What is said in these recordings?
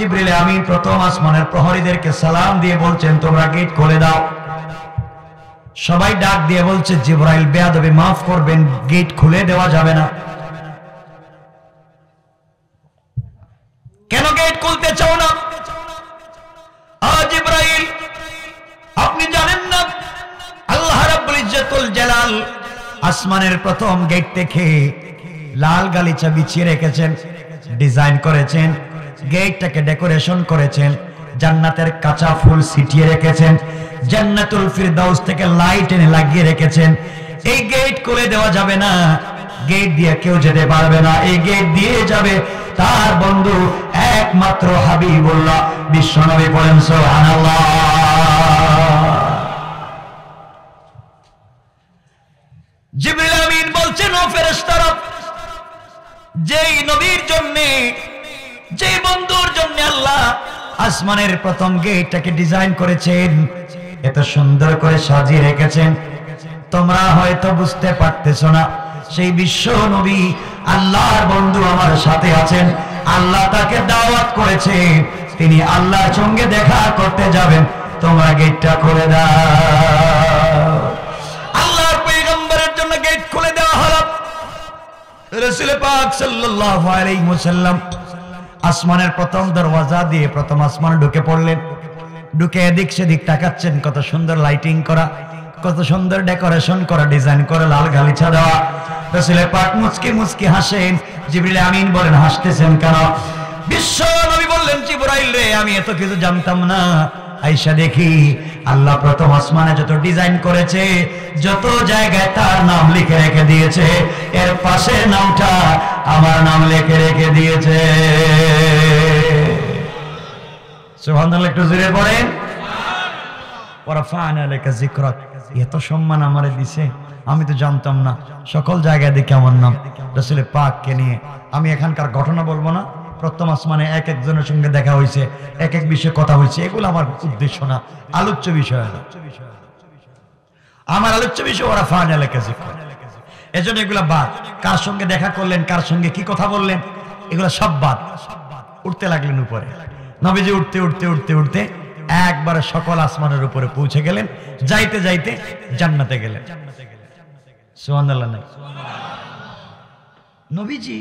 জিবরিল আমিন প্রথম আসমানের প্রহরীদেরকে সালাম দিয়ে বলছেন তোমরা গেট খুলে দাও। সবাই ডাক দিয়ে বলছে জিবরাইল বেয়াদবি মাফ করবেন, গেট খুলে দেওয়া যাবে না। কেন গেট খুলতে চাও না? জিবরাইল আপনি জানেন না আল্লাহ রাব্বুল ইজ্জতুল জালাল আসমানের প্রথম গেট থেকে লাল গালিচা বিছিয়ে রেখেছেন, ডিজাইন করেছেন, গেটটাকে ডেকোরেশন করেছেন, জান্নাতের কাঁচা ফুল ছিটিয়ে রেখেছেন, জান্নাতুল ফিরদাউস থেকে লাইট এনে লাগিয়ে রেখেছেন। এই গেট খুলে দেওয়া যাবে না, গেট দিয়ে কেউ যেতে পারবে না। এই গেট দিয়ে যাবে তার বন্ধু একমাত্র হাবিবুল্লাহ বিশ্বনবী। বলেন সুবহানাল্লাহ। জিবরিল আমিন বলছেন ও ফেরেশতারা, যেই নবীর জন্য যেই বন্ধুর জন্য আল্লাহ আসমানের প্রথম গেটটাকে ডিজাইন করেছেন, এত সুন্দর করে সাজিয়ে রেখেছেন, তোমরা হয়তো বুঝতে পারতেছো না সেই বিশ্ব নবী আল্লাহর বন্ধু আমার সাথে আছেন। আল্লাহ তাকে দাওয়াত করেছে, তিনি আল্লাহর সঙ্গে দেখা করতে যাবেন, তোমরা গেটটা খুলে দাও। আল্লাহর পয়গম্বরের জন্য গেট খুলে দেওয়া হলো। রাসূল পাক সাল্লাল্লাহু আলাইহি ওয়াসাল্লাম আসমানের প্রথম দরওয়াজা দিয়ে প্রথম আসমানে ঢুকে পড়লেন। ঢুকে এদিক সেদিক তাকাচ্ছেন, কত সুন্দর লাইটিং করা, কত সুন্দর ডেকোরেশন করা, ডিজাইন করে লাল গালিচা দেওয়া। রাসূল পাক মুচকি মুচকি হাসেন। জিবরিল আমিন বলেন হাসতেছেন কেন? বিশ্ব নবী বললেন জিবরাইল রে, আমি এত কিছু জানতাম না, আয়েশা দেখি আল্লাহ প্রথম আসমানে যত ডিজাইন করেছে, যত জায়গায় তার নাম লিখে রেখে দিয়েছে, এর পাশে নামটা আমার নাম লিখে রেখে দিয়েছে। সুবহানাল্লাহ, একটু জোরে পড়েন। ওয়ারাফা'না লাকা যিকরাক, এত সম্মান আমারে দিয়েছে, আমি তো জানতাম না। সকল জায়গায় দেখে আমার নাম। রাসূল পাককে নিয়ে আমি এখানকার ঘটনা বলবো না, প্রথম আসমানে এক একজনের সঙ্গে দেখা হয়েছে, এক এক বিষয়ে কথা হয়েছে, এগুলো আমার উদ্দেশ্য না, আলোচ্য বিষয় না। আমার আলোচ্য বিষয় ওয়ারাফা'না লাকা যিকরাক, এজন্য এগুলা বাদ। কার সঙ্গে দেখা করলেন, কার সঙ্গে কি কথা বললেন, এগুলো সব বাদ। উঠতে লাগলেন উপরে। নবীজি উঠতে উঠতে উঠতে উঠতে একবারে সকল আসমানের উপরে পৌঁছে গেলেন। যাইতে যাইতে জান্নাতে গেলেন। সুবহানাল্লাহ। নবীজি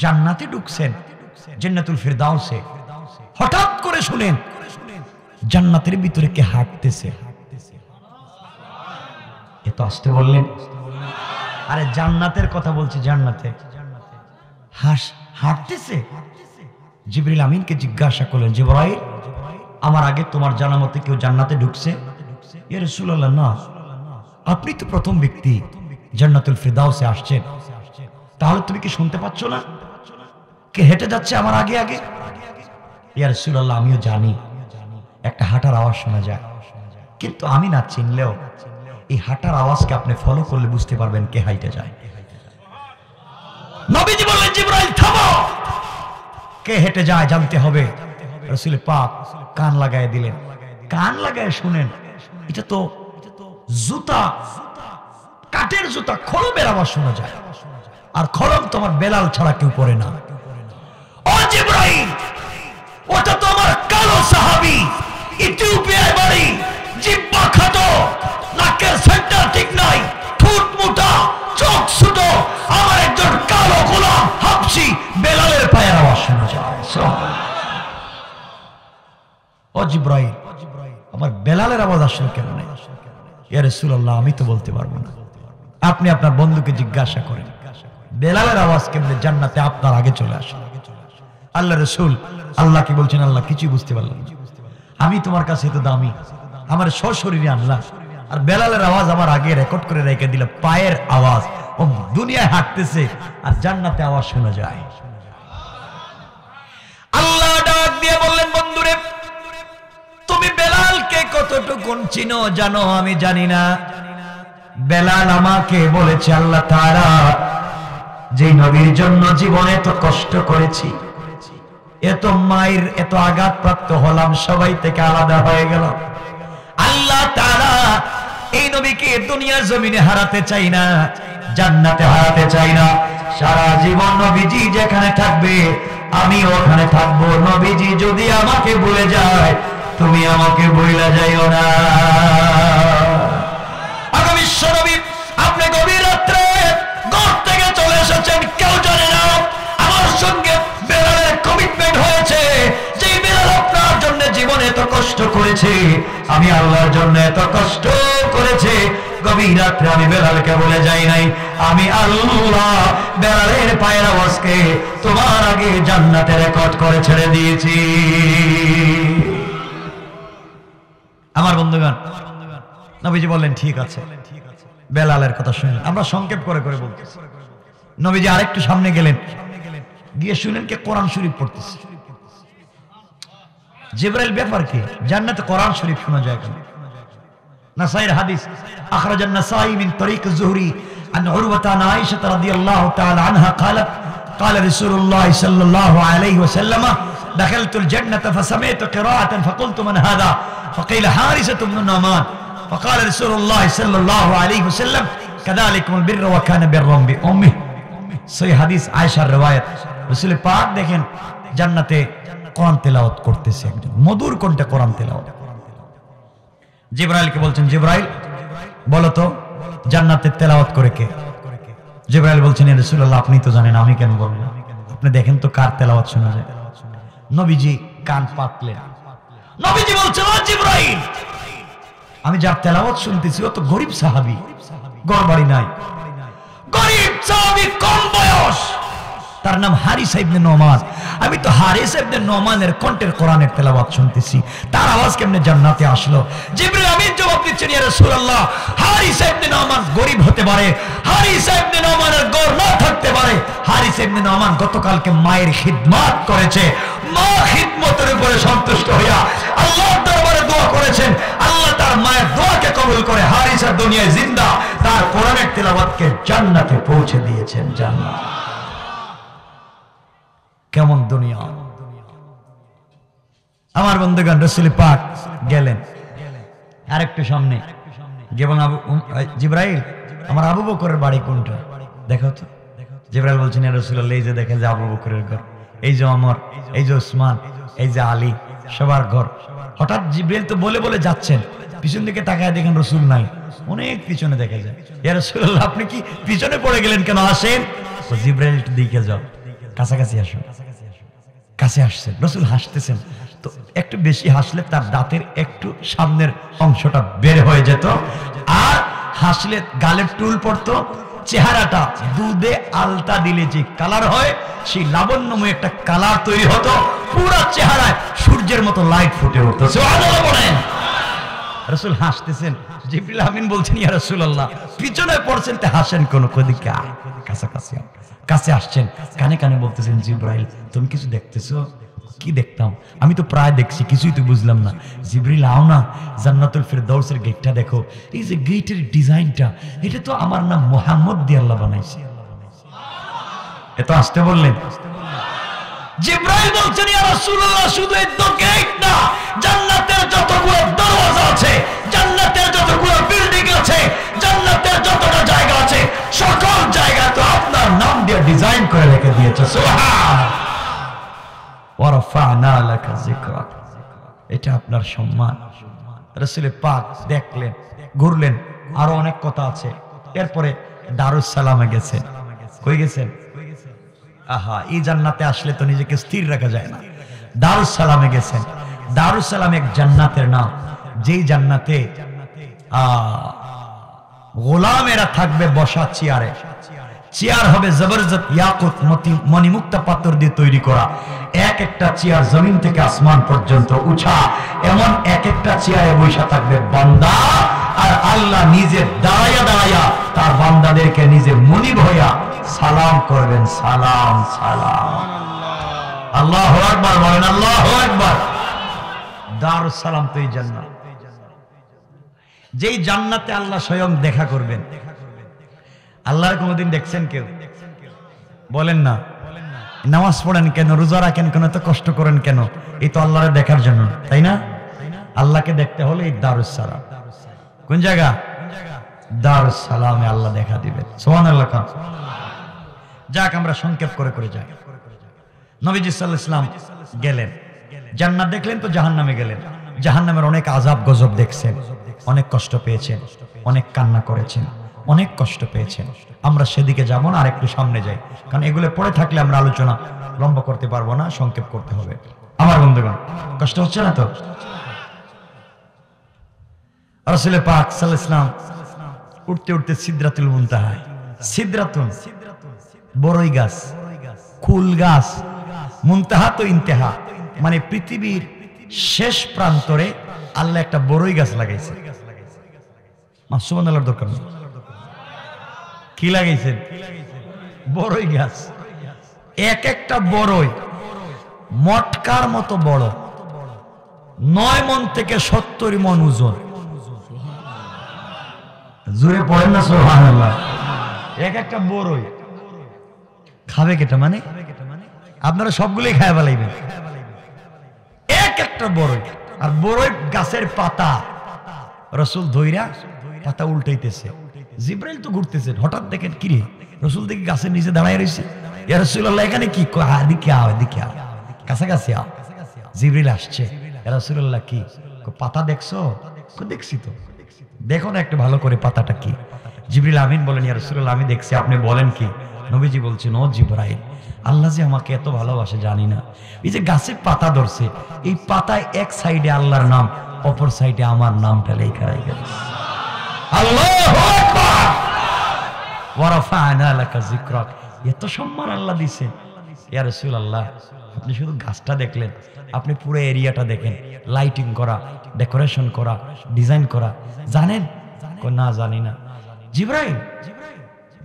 জান্নাতে ঢুকছেন, জান্নাতুল ফিরদাউসে। হঠাৎ করে শুনেন জান্নাতের ভিতরে কে হাঁটতেছে। এত আসতে বললেন? আরে জান্নাতের কথা বলছি, জান্নাতে হাঁটতেছে। জিবরিল আমিনকে জিজ্ঞাসা করলেন, জিবরাইল আমার আগে তোমার জানা মতে কেউ জান্নাতে ঢুকছে? ইয়া রাসূলুল্লাহ, না, আপনি তো প্রথম ব্যক্তি জান্নাতুল ফিরদাউসে আসছেন। তাহলে তুমি কি শুনতে পাচ্ছ না কে হেঁটে যাচ্ছে আমার আগে আগে? ইয়া রাসূলুল্লাহ, আমিও জানি একটা হাঁটার আওয়াজ শোনা যায়, কিন্তু আমি না চিনলেও এই হাঁটার আওয়াজকে আপনি ফলো করলে বুঝতে পারবেন কে হাঁটে যায়। নবীজি বললেন, জিবরাইল থামো, কে হেঁটে যায় জানতে হবে। রাসূল পাক কান লাগায় দিলেন। কান লাগায় শুনেন, এটা তো জুতা, কাঠের জুতা, খড়মের আওয়াজ শোনা যায়। আর খড়ম তোমার বেলাল ছাড়া কেউ পড়ে না। ও জিবরাইল, ওটা তো আমার কালো সাহাবী, ইথিওপিয়ায় বাড়ি, জিহ্বা খাটো, নাকের সেন্টার ঠিক নাই, ঠোঁট মোটা, চোখ ছোট, আমার একজন কালো গোলাম হাবশী বেলালের পায়ের আওয়াজ শোনা যায়। ও জিবরাইল, আমার বেলালের আওয়াজ আসলো কেন নাই? ইয়া রাসূলুল্লাহ, আমি তো বলতে পারবো না, আপনি আপনার বন্ধুকে জিজ্ঞাসা করেন বেলালের আওয়াজ কেমনে জান্নাতে আপনার আগে চলে আসে। আল্লাহ রাসূল আল্লাহ কি বলছেন? আল্লাহ কিছুই বুঝতে পারলাম না, আমি তোমার কাছে তো দামি, আমার সশরীরে আনলাম, আর বেলালের আওয়াজ আমার আগে রেকর্ড করে রেখে দিল, পায়ের আওয়াজ। ও দুনিয়ায় হাঁটতেছে আর জান্নাতে আওয়াজ শোনা যায়। আল্লাহ ডাক দিয়ে বললেন, বন্ধুরে তুমি বেলালকে কতটুকু চিনো জানো? আমি জানি না। বেলাল আমাকে বলেছে আল্লাহ তাআলা যে নবীর জন্য জীবনে এত কষ্ট করেছি, এত মায়ের এত আঘাত প্রাপ্ত হলাম, সবাই থেকে আলাদা হয়ে গেল। আল্লাহ তাআলা এই নবীকে দুনিয়ার জমিনে হারাতে চাই না, জান্নাতে হারাতে চাই না। সারা জীবন নবীজি যেখানে থাকবে আমি ওখানে থাকবো। নবীজি যদি আমাকে ভুলে যায়, তুমি আমাকে ভুলে যাইও না। আগে বিশ্ব নবী আপনি গভীর রাত্রে ঘর থেকে চলে এসেছেন, কেউ জানে না আমার সঙ্গে বেলালের কমিটমেন্ট হয়েছে। যে বেলাল আপনার জন্য জীবনে এত কষ্ট করেছে, আমি আল্লাহর জন্য এত কষ্ট করেছে, গভীর রাত্রে আমি বেলালকে বলে যাই নাই, আমি আল্লাহ বেলালের পায়ের আওয়াজকে তোমার আগে জান্নাতে রেকর্ড করে ছেড়ে দিয়েছি। আমার বন্ধুগণ, নবীজি বললেন ঠিক আছে, বেলালের কথা শুনলেন। আমরা সংক্ষেপ করে করে বলতেছি। নবীজি আরেকটু সামনে গেলেন, গিয়ে শুনলেন কে কোরআন শরীফ পড়তেছে। জিবরাইল ব্যাপার কি? জান্নাতে কোরআন শরীফ শোনা যায় কেন? নাসাইর হাদিস, আখরাজ আন-নাসাই মিন তরিক az-Zuhri আন উরওয়া আন আয়েশা রাদিয়াল্লাহু তাআলা আনহা قالت قال رسول الله صلى الله عليه وسلم دخلت الجنة فسمعت قراءة فقلت من هذا فقيل حارثة بن النعمان فقال رسول الله صلى الله عليه وسلم كذلكم البر وكان برا بأمه। সহিহ হাদিস, আয়েশার riwayat। রাসূল পাক দেখেন জান্নাতে কোরআন তেলাওয়াত করতেছে একজন, মধুর কণ্ঠে কোরআন তেলাওয়াত। জিবরাইলকে বলছেন, জিবরাইল বলো তো জান্নাতে তেলাওয়াত করে কে? জিবরাইল বলছেন, ইয়া রাসূলুল্লাহ আপনি তো জানেন, আমি কেন বলবো? আপনি দেখেন তো কার তেলাওয়াত শোনা যায়। নবীজি কান পাতলেন। নবীজি বলছেন, ও জিবরাইল, আমি যার তেলাওয়াত শুনতেছি ও তো গরীব সাহাবী, ঘর বাড়ি নাই, গরীব সাহাবী, কম বয়স, তার নাম হারিস ইবনে নোমান। আমি তো হারিস ইবনে নোমানের কণ্ঠের কোরআনের তেলাওয়াত শুনতেছি, তার আওয়াজ কেমনে জান্নাতে আসলো? জিবরাইল আমিন জবাব দিচ্ছেন, ইয়া রাসূলুল্লাহ হারিস ইবনে নোমান গরীব হতে পারে, হারিস ইবনে নোমানের ঘর না থাকতে পারে। হারিস ইবনে নোমান গতকালকে মায়ের খিদমত করেছে, মা খিদমতের উপরে সন্তুষ্ট হইয়া আল্লাহর দরবারে দোয়া করেছেন, আল্লাহ তার মায়ের দোয়াকে কবুল করে হারিস আর দুনিয়ায় জিন্দা, তার কোরআনের তেলাওয়াতকে জান্নাতে পৌঁছে দিয়েছেন। জান্নাত কেমন দুনিয়া! আমার বন্ধুগণ, রাসূল পাক গেলেন আরেকটু সামনে, যেমন জিবরাইল আমার আবু বকরের বাড়ি কোনটা দেখো তো। জিবরাইল বলছেন, ইয়া রাসূলুল্লাহ এই যে দেখেন যে আবু বকরের ঘর, এই যে ওমর, এই যে ওসমান, এই যে আলী, সবার ঘর। হঠাৎ জিবরাইল তো বলে বলে যাচ্ছেন, পিছন দিকে তাকায় দেখেন রাসূল নাই, অনেক পিছনে দেখা যায়। ইয়া রাসূলুল্লাহ আপনি কি পিছনে পড়ে গেলেন কেন? আসেন। তো জিবরাইল একটু দিকে যাও, কাছাকাছি আসুন। কাছে আসছেন, রাসূল হাসতেছেন, তো একটু বেশি হাসলে তার দাঁতের একটু সামনের অংশটা বের হয়ে যেত, আর হাসলে গালের টুল পড়তো, চেহারাটা দুধে আলতা দিলে যে কালার হয় সেই লাবণ্যময় একটা কালার তৈরি হতো, পুরো চেহারায় সূর্যের মতো লাইট ফুটে উঠতো। সুবহানাল্লাহ বলেন। রাসূল হাসতেছেন, জিবরিল আমিন বলছেন, ইয়া রাসূলুল্লাহ পিছনে পড়ছেন তে হাসেন কোন? কদিকে কাছাকাছি কাছে আসছেন, কানে কানে বলতেছেন, জিবরাইল তুমি কিছু দেখতেছো? কি দেখতাম? আমি তো প্রায় দেখছি, কিছুই তো বুঝলাম না। জিবরিল আও না, জান্নাতুল ফিরদাউসের গেটটা দেখো, এই যে গেটের ডিজাইনটা, এটা তো আমার নাম মুহাম্মদ দিয়ে আল্লাহ বানাইছে। এত আসতে বললেন। জিবরাইল বলছেন, ইয়া রাসূলুল্লাহ শুধু এই তো গেট না, জান্নাতের যতগুলো দরওয়াজা আছে, জান্নাতের যতগুলো বিল্ডিং আছে, জান্নাতের যতটা জায়গা আছে, সকল জায়গা তো আপনার নাম দিয়ে ডিজাইন করে রেখে দিয়েছে। সুবহান। ওয়া রাফা'না লাকা যিকরাক, এটা আপনার সম্মান। রাসূল পাক দেখলেন, ঘুরলেন, আরো অনেক কথা আছে। এরপরে দারুস সালামে গেছেন। কই গেছেন? আহা, এই জান্নাতে আসলে তো নিজেকে স্থির রাখা যায় না। দারুস সালামে গেছেন। দারুস সালাম এক জান্নাতের নাম, যেই জান্নাতে গোলামেরা থাকবে বসা চেয়ারে। চেয়ার হবে জবরদস্ত ইয়াকুত মণিমুক্তা পাথর দিয়ে তৈরি করা। এক একটা চেয়ার জমিন থেকে আসমান পর্যন্ত উঁচা, এমন এক একটা চেয়ারে বসা থাকবে বান্দা, আর আল্লাহ নিজে দাঁড়াইয়া দাঁড়াইয়া তার বান্দাদেরকে নিজে মুনিব হইয়া সালাম করবেন। সালাম সালাম। আল্লাহু আকবার বলেন, আল্লাহু আকবার। দারুস সালাম তো এই জান্নাত, যেই জান্নাতে আল্লাহ স্বয়ং দেখা করবেন। আল্লাহর কোনদিন দেখছেন কেউ? বলেন না। নামাজ পড়েন কেন, রোজা রাখেন কেন, এত কষ্ট করেন কেন? এই তো আল্লাহরে দেখার জন্য, তাই না? আল্লাহকে দেখতে হলে এই দারুস সালাম। কোন জায়গা? দারুস সালামে আল্লাহ দেখা দিবেন। সুবহানাল্লাহ। যাক, আমরা সংক্ষেপ করে করে যাই। নবীজি সাল্লাল্লাহু আলাইহি ওয়াসাল্লাম গেলেন, জান্নাত দেখলেন তো জাহান্নামে গেলেন। জাহান্নামের অনেক আযাব গজব দেখছেন, অনেক কষ্ট পেয়েছেন, অনেক কান্না করেছেন, অনেক কষ্ট পেয়েছেন। আমরা সেদিকে যাব না, আর একটু সামনে যাই, কারণ এগুলো পড়ে থাকলে আমরা আলোচনা লম্বা করতে পারবো না, সংক্ষেপ করতে হবে। আমার বন্ধুগণ, কষ্ট হচ্ছে না তো? রাসূল পাক সাল্লাল্লাহু আলাইহি ওয়াসাল্লাম উঠতে উঠতে সিদরাতুল মুনতাহায়, সিদরাতুন বড়ই গাছ, কুল গাছ, মুনতাহা তো ইন্তেহা, মানে পৃথিবীর শেষ প্রান্তরে আল্লাহ একটা বড়ই গাছ লাগাইছে। সুবহানাল্লাহর দরকার নেই, কি লাগাইছেন? বড়ই গাছ। এক একটা বড়ই মটকার মতো বড়, 9 মণ থেকে 70 মণ ওজন। জোরে পড়েন না সুবহানাল্লাহ। এক একটা বড়ই খাবে কেটা, মানে আপনারা সবগুলোই খায় ফেলাইবেন। এক একটা বড়ই, আর বড়ই গাছের পাতা রাসূল ধইরা পাতা উল্টাইতেছে। জিবরাইল তো ঘুরতেছেন, হঠাৎ দেখেন কি রে, রাসূল দেখি গাছের নিচে দাঁড়ায় রইছে। ইয়া রাসূলুল্লাহ, এখানে কি? এদিকে আও, এদিকে আও, কাছাকাছি আও। জিবরাইল আসছে। ইয়া রাসূলুল্লাহ, কি পাতা দেখছো? দেখছি তো। দেখো না একটু ভালো করে পাতাটা কি। জিবরিল আমিন বলেন, ইয়া রাসূলুল্লাহ, আমি দেখছি, আপনি বলেন কি? নবীজি বলছেন, ও জিবরাইল, আল্লাহ যে আমাকে এত ভালোবাসে জানি না। এই যে গাছের পাতা ধরছে, এই পাতায় এক সাইডে আল্লাহর নাম, অপর সাইডে আমার নামটা লেখা রেখে দিয়েছে। আল্লাহু আকবার, ওয়া রাফা'না লাকা যিকরাক। এত সম্মান আল্লাহ দিয়েছে। ইয়া রাসূলুল্লাহ, আপনি শুধু গাছটা দেখলেন, আপনি পুরো এরিয়াটা দেখেন, লাইটিং করা, ডেকোরেশন করা, ডিজাইন করা, জানেন? না, জানি না। জিবরাইল,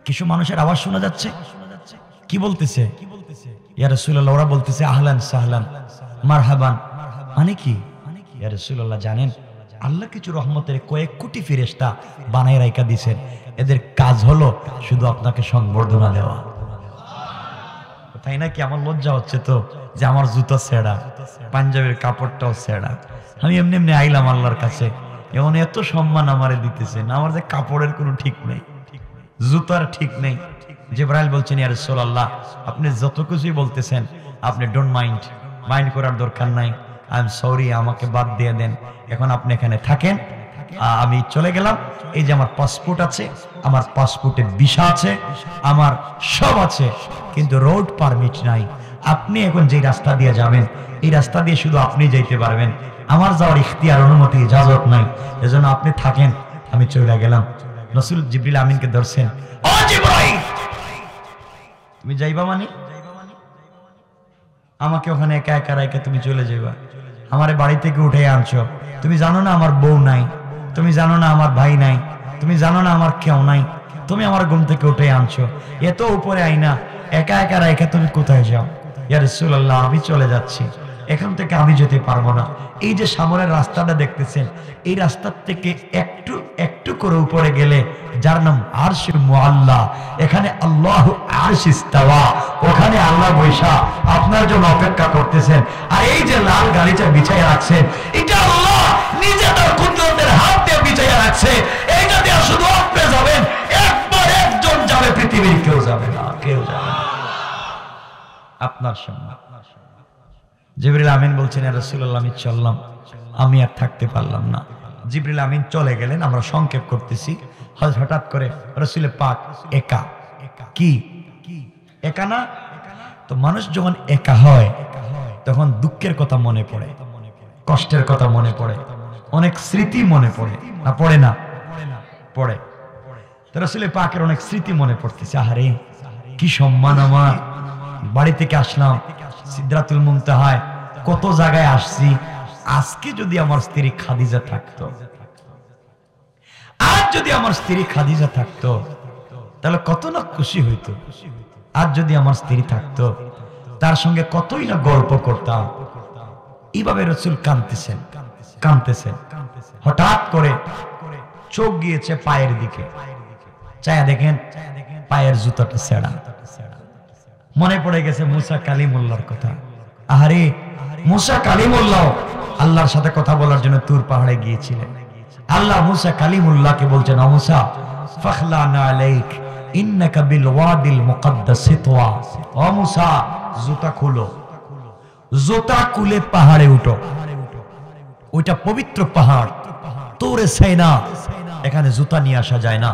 কিছু মানুষের আওয়াজ শোনা যাচ্ছে, কি বলতেছে? ইয়া রাসূলুল্লাহ, ওরা বলতেছে আহলান সাহলান মারহাবান। মানে কি? ইয়া রাসূলুল্লাহ, জানেন আল্লাহ কিছু রহমতের কয়েক কোটি ফেরেশতা বানায় রাইখা দিয়েছেন, এদের কাজ হলো শুধু আপনাকে সংবর্ধনা দেওয়া। তাই নাকি? আমার লজ্জা হচ্ছে তো যে আমার জুতা ছেঁড়া, পাঞ্জাবের কাপড়টাও ছেঁড়া, আমি এমনি এমনি আইলাম আল্লাহর কাছে, এমন এত সম্মান আমারে দিতেছেন, আমার যে কাপড়ের কোনো ঠিক নেই, জুতার ঠিক নেই। জিবরাইল বলছেন, ইয়া রাসূলুল্লাহ, আপনি যত কিছুই বলতেছেন, আপনি ডোন্ট মাইন্ড করার দরকার নাই। আই এম সরি, আমাকে বাদ দিয়ে দেন, এখন আপনি এখানে থাকেন, আমি চলে গেলাম। এই যে আমার পাসপোর্ট আছে, আমার পাসপোর্টে ভিসা আছে, আমার সব আছে, কিন্তু রোড পারমিট নাই। আপনি এখন যে রাস্তা দিয়ে যাবেন, এই রাস্তা দিয়ে শুধু আপনি যাইতে পারবেন, আমার যাওয়ার ইখতিয়ার, অনুমতি, ইজাজত নাই, এজন্য আপনি থাকেন। আমি চলে গেলাম। রাসূল জিবরিল আমিনকে ধরছেন, ও জিবরাইল, তুমি যাইবা মানে? আমাকে ওখানে একা একা রেখে তুমি চলে যাইবা? আমারে বাড়ি থেকে উঠে আনছো, তুমি জানো না আমার বউ নাই, তুমি জানো না আমার ভাই নাই, তুমি জানো না আমার কেউ নাই, তুমি আমার ঘুম থেকে উঠে আনছো, এত উপরে আইনা একা একা রেখে তুমি কোথায় যাও? ইয়া রাসূলুল্লাহ, আমি চলে যাচ্ছি, এখান থেকে আমি যেতে পারবো না। এই যে সামনের রাস্তাটা দেখতেছেন, এই রাস্তার থেকে একটু একটু করে উপরে গেলে যার নাম আরশ মুআল্লা, এখানে আল্লাহু আরশ ইস্তাওয়া, ওখানে আল্লাহ বৈশা আপনার জন্য অপেক্ষা করতেছেন। আর এই যে লাল গালিচা বিছাইয়া রাখছেন, এটা আল্লাহ নিজে তার কুদরতের হাত দিয়ে বিছাইয়া রাখছে। এইটা দিয়ে শুধু আপনি যাবেন, একবার একজন যাবে, পৃথিবীর কেউ যাবে না, কেউ যাবে না আপনার সঙ্গে। জিবরিল আমিন বলছেন, ইয়া রাসূলুল্লাহ, আমি চললাম, আমি আর থাকতে পারলাম না। জিবরিল আমিন চলে গেলেন। আমরা সংক্ষেপ করতেছি। হঠাৎ করে রাসূল পাক একা, কি একা না? তো মানুষ যখন একা হয় তখন দুঃখের কথা মনে পড়ে, কষ্টের কথা মনে পড়ে, অনেক স্মৃতি মনে পড়ে, না পড়ে না? পড়ে। তো রাসূল পাকের অনেক স্মৃতি মনে পড়তেছে। আহারে কি সম্মান, আমার বাড়ি থেকে আসলাম সিদরাতুল মুনতাহায়, কত জায়গায় আসছি, আজকে যদি আমার স্ত্রী খাদিজা থাকতো, আজ যদি আমার স্ত্রী খাদিজা থাকতো, তাহলে কত না খুশি হইতো। আজ যদি আমার স্ত্রী থাকতো, তার সঙ্গে কতই না গল্প করতাম। এইভাবে রাসূল কাঁদতেছেন, কাঁদতেছেন। হঠাৎ করে চোখ গিয়েছে পায়ের দিকে, চায়া দেখেন পায়ের জুতাটা ছেঁড়া। মনে পড়ে গেছে মুসা কালিমুল্লাহর কথা। আহারে মুসা কালিমুল্লাহ আল্লাহর সাথে কথা বলার জন্য তুর পাহাড়ে গিয়েছিলেন। আল্লাহ মুসা কালিমুল্লাহকে বলছেন, ও মুসা, ফাখলানা আলাইক ইন্নাকা বিল ওয়াদিল মুকদ্দাস তুয়া। ও মুসা, জুতা খুলো, জুতা খুলে পাহাড়ে উঠো, ওইটা পবিত্র পাহাড় তোরে সাইনা, এখানে জুতা নিয়ে আসা যায় না।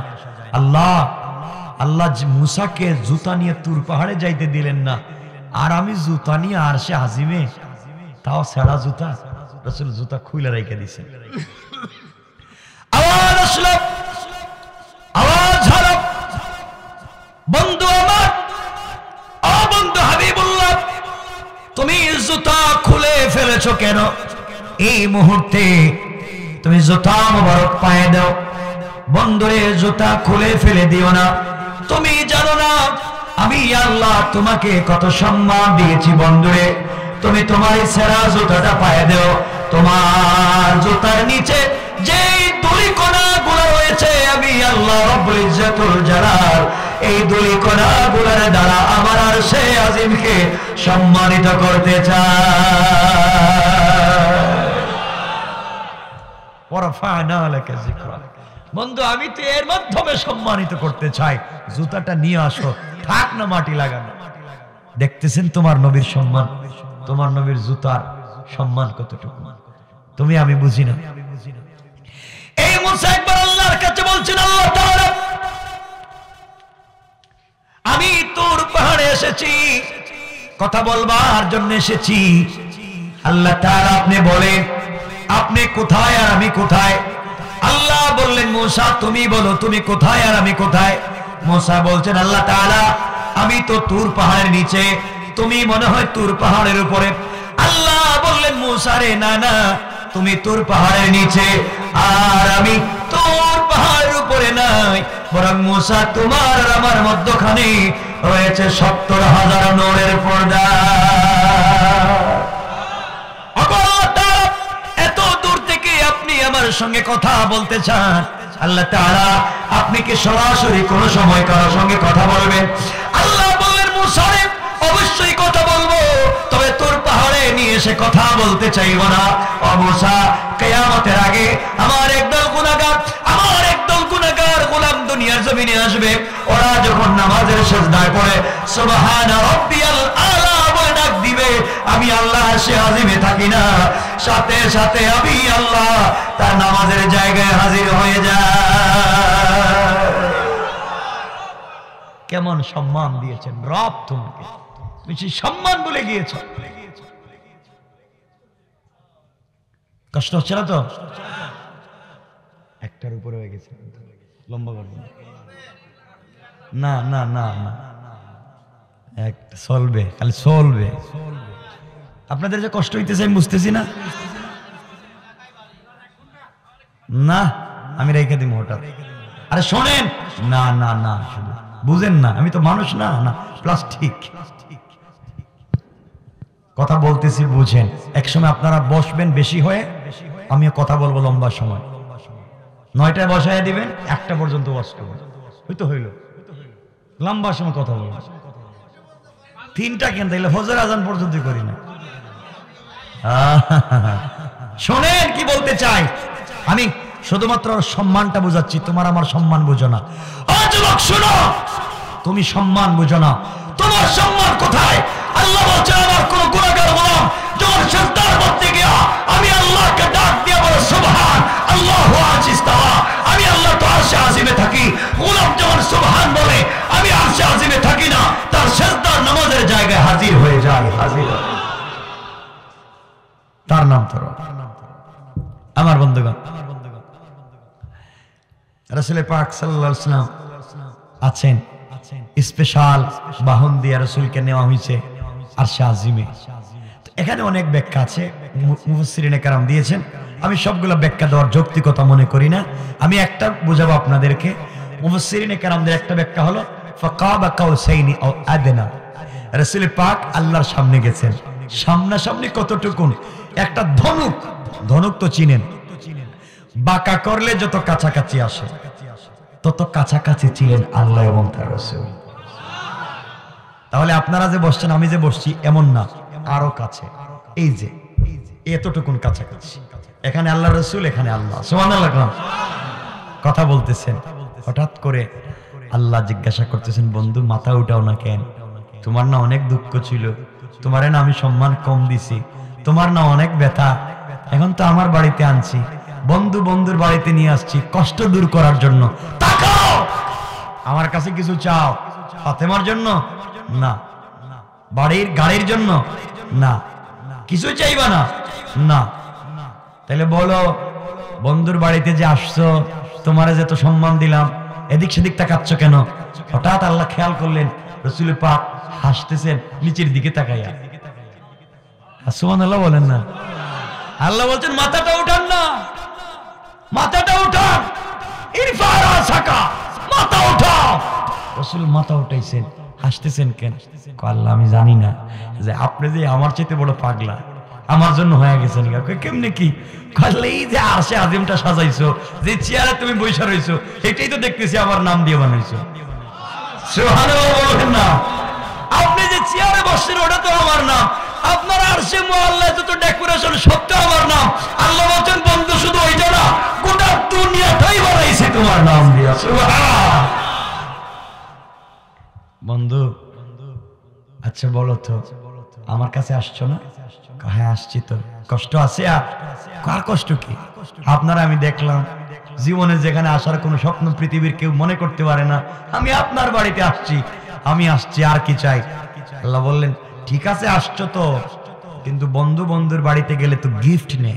আল্লাহ মুসাকে জুতা নিয়ে তুর পাহাড়ে যাইতে দিলেন না, আর আমি জুতা নিয়ে আরশে আজিমে, তাও সেরা জুতা। রাসূল জুতা খুলে রেখে দিয়েছেন। আওয়াজ আসলো, আওয়াজ হলো, বন্ধু আমার, ও বন্ধু হাবিবুল্লাহ, তুমি জুতা খুলে ফেলেছো কেন? এই মুহূর্তে তুমি জুতা মোবারক পায়ে দাও। বন্ধুরে, জুতা খুলে ফেলে দিও না। তুমি জানো না আমি আল্লাহ তোমাকে কত সম্মান দিয়েছি। বন্ধুরে, তুমি তোমার সেরা জুতাটা পায়ে দাও। তোমার জুতার নিচে যে ধুলিকণা গুলো রয়েছে, আমি আল্লাহ রব্বুল ইজ্জতুল জালাল এই ধুলিকণা গুলোর দ্বারা আমার আরশে আজিমকে সম্মানিত করতে চাই। বন্ধু, আমি তো এর মাধ্যমে সম্মানিত করতে চাই। জুতাটা নিয়ে আসো, থাক না মাটি লাগানো। দেখতেছেন তোমার নবীর সম্মান, তোমার নবীর জুতার সম্মান কতটুকু তুমি আমি বুঝি না। এই মুসা একবার আল্লাহর কাছে বলছেন, আল্লাহ তাআলা, আমি তোর পাহাড়ে এসেছি, কথা বলবার জন্য এসেছি। আল্লাহ তাআলা আপনি বলেন, আপনি কোথায় আর আমি কোথায়? আল্লাহ বললেন, মুসা তুমি বলো তুমি কোথায় আর আমি কোথায়? মুসা বলছেন, আল্লাহ তাআলা, আমি তো তুর পাহাড়ের নিচে, তুমি মনে হয় তুর পাহাড়ের উপরে। আল্লাহ বললেন, মুসা রে, না না, তুমি তুর পাহাড়ের নিচে, আর আমি তুর পাহাড়ের উপরে নাই, বরং মুসা তোমার আর আমার মধ্যখানে রয়েছে ৭০,০০০ নূরের পর্দা। এত দূর থেকে আপনি আমার সঙ্গে কথা বলতে চান? আল্লাহ তাআলা, আপনি কি সরাসরি কোন সময় কারোর সঙ্গে কথা বলবেন? আল্লাহ বললেন, মুসা রে, অবশ্যই কথা বলবো, তবে তোর পাহাড়ে নিয়ে এসে কথা বলতে চাইব না। ও মুসা, কিয়ামতের আগে আমার একদল গুনাহগার গোলাম দুনিয়ার জমিনে আসবে। ওরা যখন নামাজের সিজদায় পড়ে সুবহান রাব্বিয়াল আলা বলে ডাক দিবে, আমি আল্লাহ সে আজিমে থাকি না, সাথে সাথে আমি আল্লাহ তার নামাজের জায়গায় হাজির হয়ে যায়। কেমন সম্মান দিয়েছেন রব তোমাকে, বেশি সম্মান বলে গিয়েছ। কষ্ট হচ্ছে না তো? একটার উপরে হয়ে গেছে, লম্বা করবো না, না না না, একটা চলবে, খালি চলবে। আপনাদের যে কষ্ট হইতেছে আমি বুঝতেছি না, না আমি রেখে দিব হঠাৎ। আরে শোনেন, না না না, শুধু বুঝেন না, আমি তো মানুষ না, না প্লাস্টিক। কথা বলতেছি বুঝেন। একসময় আপনারা বসবেন বেশি হয়ে, আমিও কথা বলবো লম্বা সময়। ৯টায় বসায় দিবেন, ১টা পর্যন্ত বসতে হবে, হয়তো হইল লম্বা সময় কথা বলবো। ৩টা কেন, তাইলে ফজর আজান পর্যন্ত করি না। শোনেন কি বলতে চাই, আমি শুধুমাত্র সম্মানটা বোঝাচ্ছি, তোমার আমার সম্মান বুঝো না। যুবক শোনো, তুমি সম্মান বুঝো না, তোমার সম্মান কোথায়? আল্লাহ বলছেন, আমার কোন গুনাহগার গোলাম যখন সিজদার মধ্যে গিয়া আমি আল্লাহকে ডাক দিয়া বলে সুবহান আল্লাহু আজিস্তাওয়া, আমি আল্লাহ তো আরশে আজিমে থাকি। গোলাম যখন সুবহান বলে, আমি আরশে আজিমে থাকি না, তার সিজদার নামাজের জায়গায় হাজির হয়ে যায়, হাজির হয়। তার নাম তো আমার বন্ধুগণ, রাসূল পাক সাল্লাল্লাহু আলাইহি ওয়াসাল্লাম আছেন, স্পেশাল বাহন দিয়ে রাসূলকে নেওয়া হয়েছে আরশে আজিমে। এখানে অনেক ব্যাখ্যা আছে, মুফাসসিরিনে কেরাম দিয়েছেন, আমি সবগুলো ব্যাখ্যা দেওয়ার যৌক্তিকতা মনে করি না। আমি একটা বুঝাবো আপনাদেরকে। মুফাসসিরিনে কেরামদের একটা ব্যাখ্যা হলো ফাকাবা কাউসাইনি আও আদনা, রাসূল পাক আল্লাহর সামনে গেছেন, সামনাসামনি কতটুকু? একটা ধনুক, ধনুক তো চিনেন, বাঁকা করলে যত কাছাকাছি আসে তত কাছাকাছি ছিলেন আল্লাহ এবং তার রাসূল। তাহলে আপনারা যে বসছেন, আমি যে বসছি, এমন না, আরো কাছে, এই যে এতটুকুন কাছাকাছি। এখানে আল্লাহ রাসূল, এখানে আল্লাহ, সুবহানাল্লাহ। কথা বলতেছেন, হঠাৎ করে আল্লাহ জিজ্ঞাসা করতেছেন, বন্ধু মাথা উঠাও না কেন? তোমার না অনেক দুঃখ ছিল, তোমারে না আমি সম্মান কম দিছি, তোমার না অনেক ব্যথা, এখন তো আমার বাড়িতে আনছি, বন্ধুর বাড়িতে নিয়ে আসছি কষ্ট দূর করার জন্য, তাকাও আমার কাছে কিছু চাও, ফাতেমার জন্য না, গাড়ির জন্য না, কিছু চাইবা না, না, তাহলে বলো বন্ধুর বাড়িতে যে আসছো, তোমারে যে তো সম্মান দিলাম, এদিক সেদিক তাকাচ্ছ কেন? হঠাৎ আল্লাহ খেয়াল করলেন রাসূল পাক হাসতেছেন নিচের দিকে তাকাইয়া। সুবহানাল্লাহ বলেন না। আল্লাহ বলছেন মাথাটা উঠান না, মাথাটা উঠান, ইরফা রাসাকা, মাথা উঠাও। রাসূল মাথা উঠাইছেন, হাসতেছেন কেন? আল্লাহ আমি জানি না যে আপনি যে আমার চেয়ে বড় পাগলা, আমার জন্য হয়ে গেছেন। কেমনে কি? এই যে আরশে আজিমটা সাজাইছো, যে চেয়ারে তুমি বসে রইছো, এটাই তো দেখতেছি আমার নাম দিয়ে বানাইছো। সুবহানাল্লাহ বলেন না। আপনি যে চেয়ারে বসছেন ওটা তো আমার নাম, আপনার আরশে মুআল্লায় যত ডেকোরেশন সব তো আমার নাম। আল্লাহ বলেন বন্ধু শুধু ওইটা না, গোটা দুনিয়াটাই বানাইছে তোমার নাম দিয়া। সুবহানাল্লাহ। বন্ধু আচ্ছা বলো তো আমার কাছে আসছো না? হ্যাঁ আসছি। তো কষ্ট আছে? আর কষ্ট কি? আপনারা আমি দেখলাম জীবনে যেখানে আসার কোনো স্বপ্ন পৃথিবীর কেউ মনে করতে পারে না, আমি আপনার বাড়িতে আসছি, আমি আসছি, আর কি চাই? আল্লাহ বললেন ঠিক আছে আসছো তো, কিন্তু বন্ধুর বাড়িতে গেলে তো গিফট নে,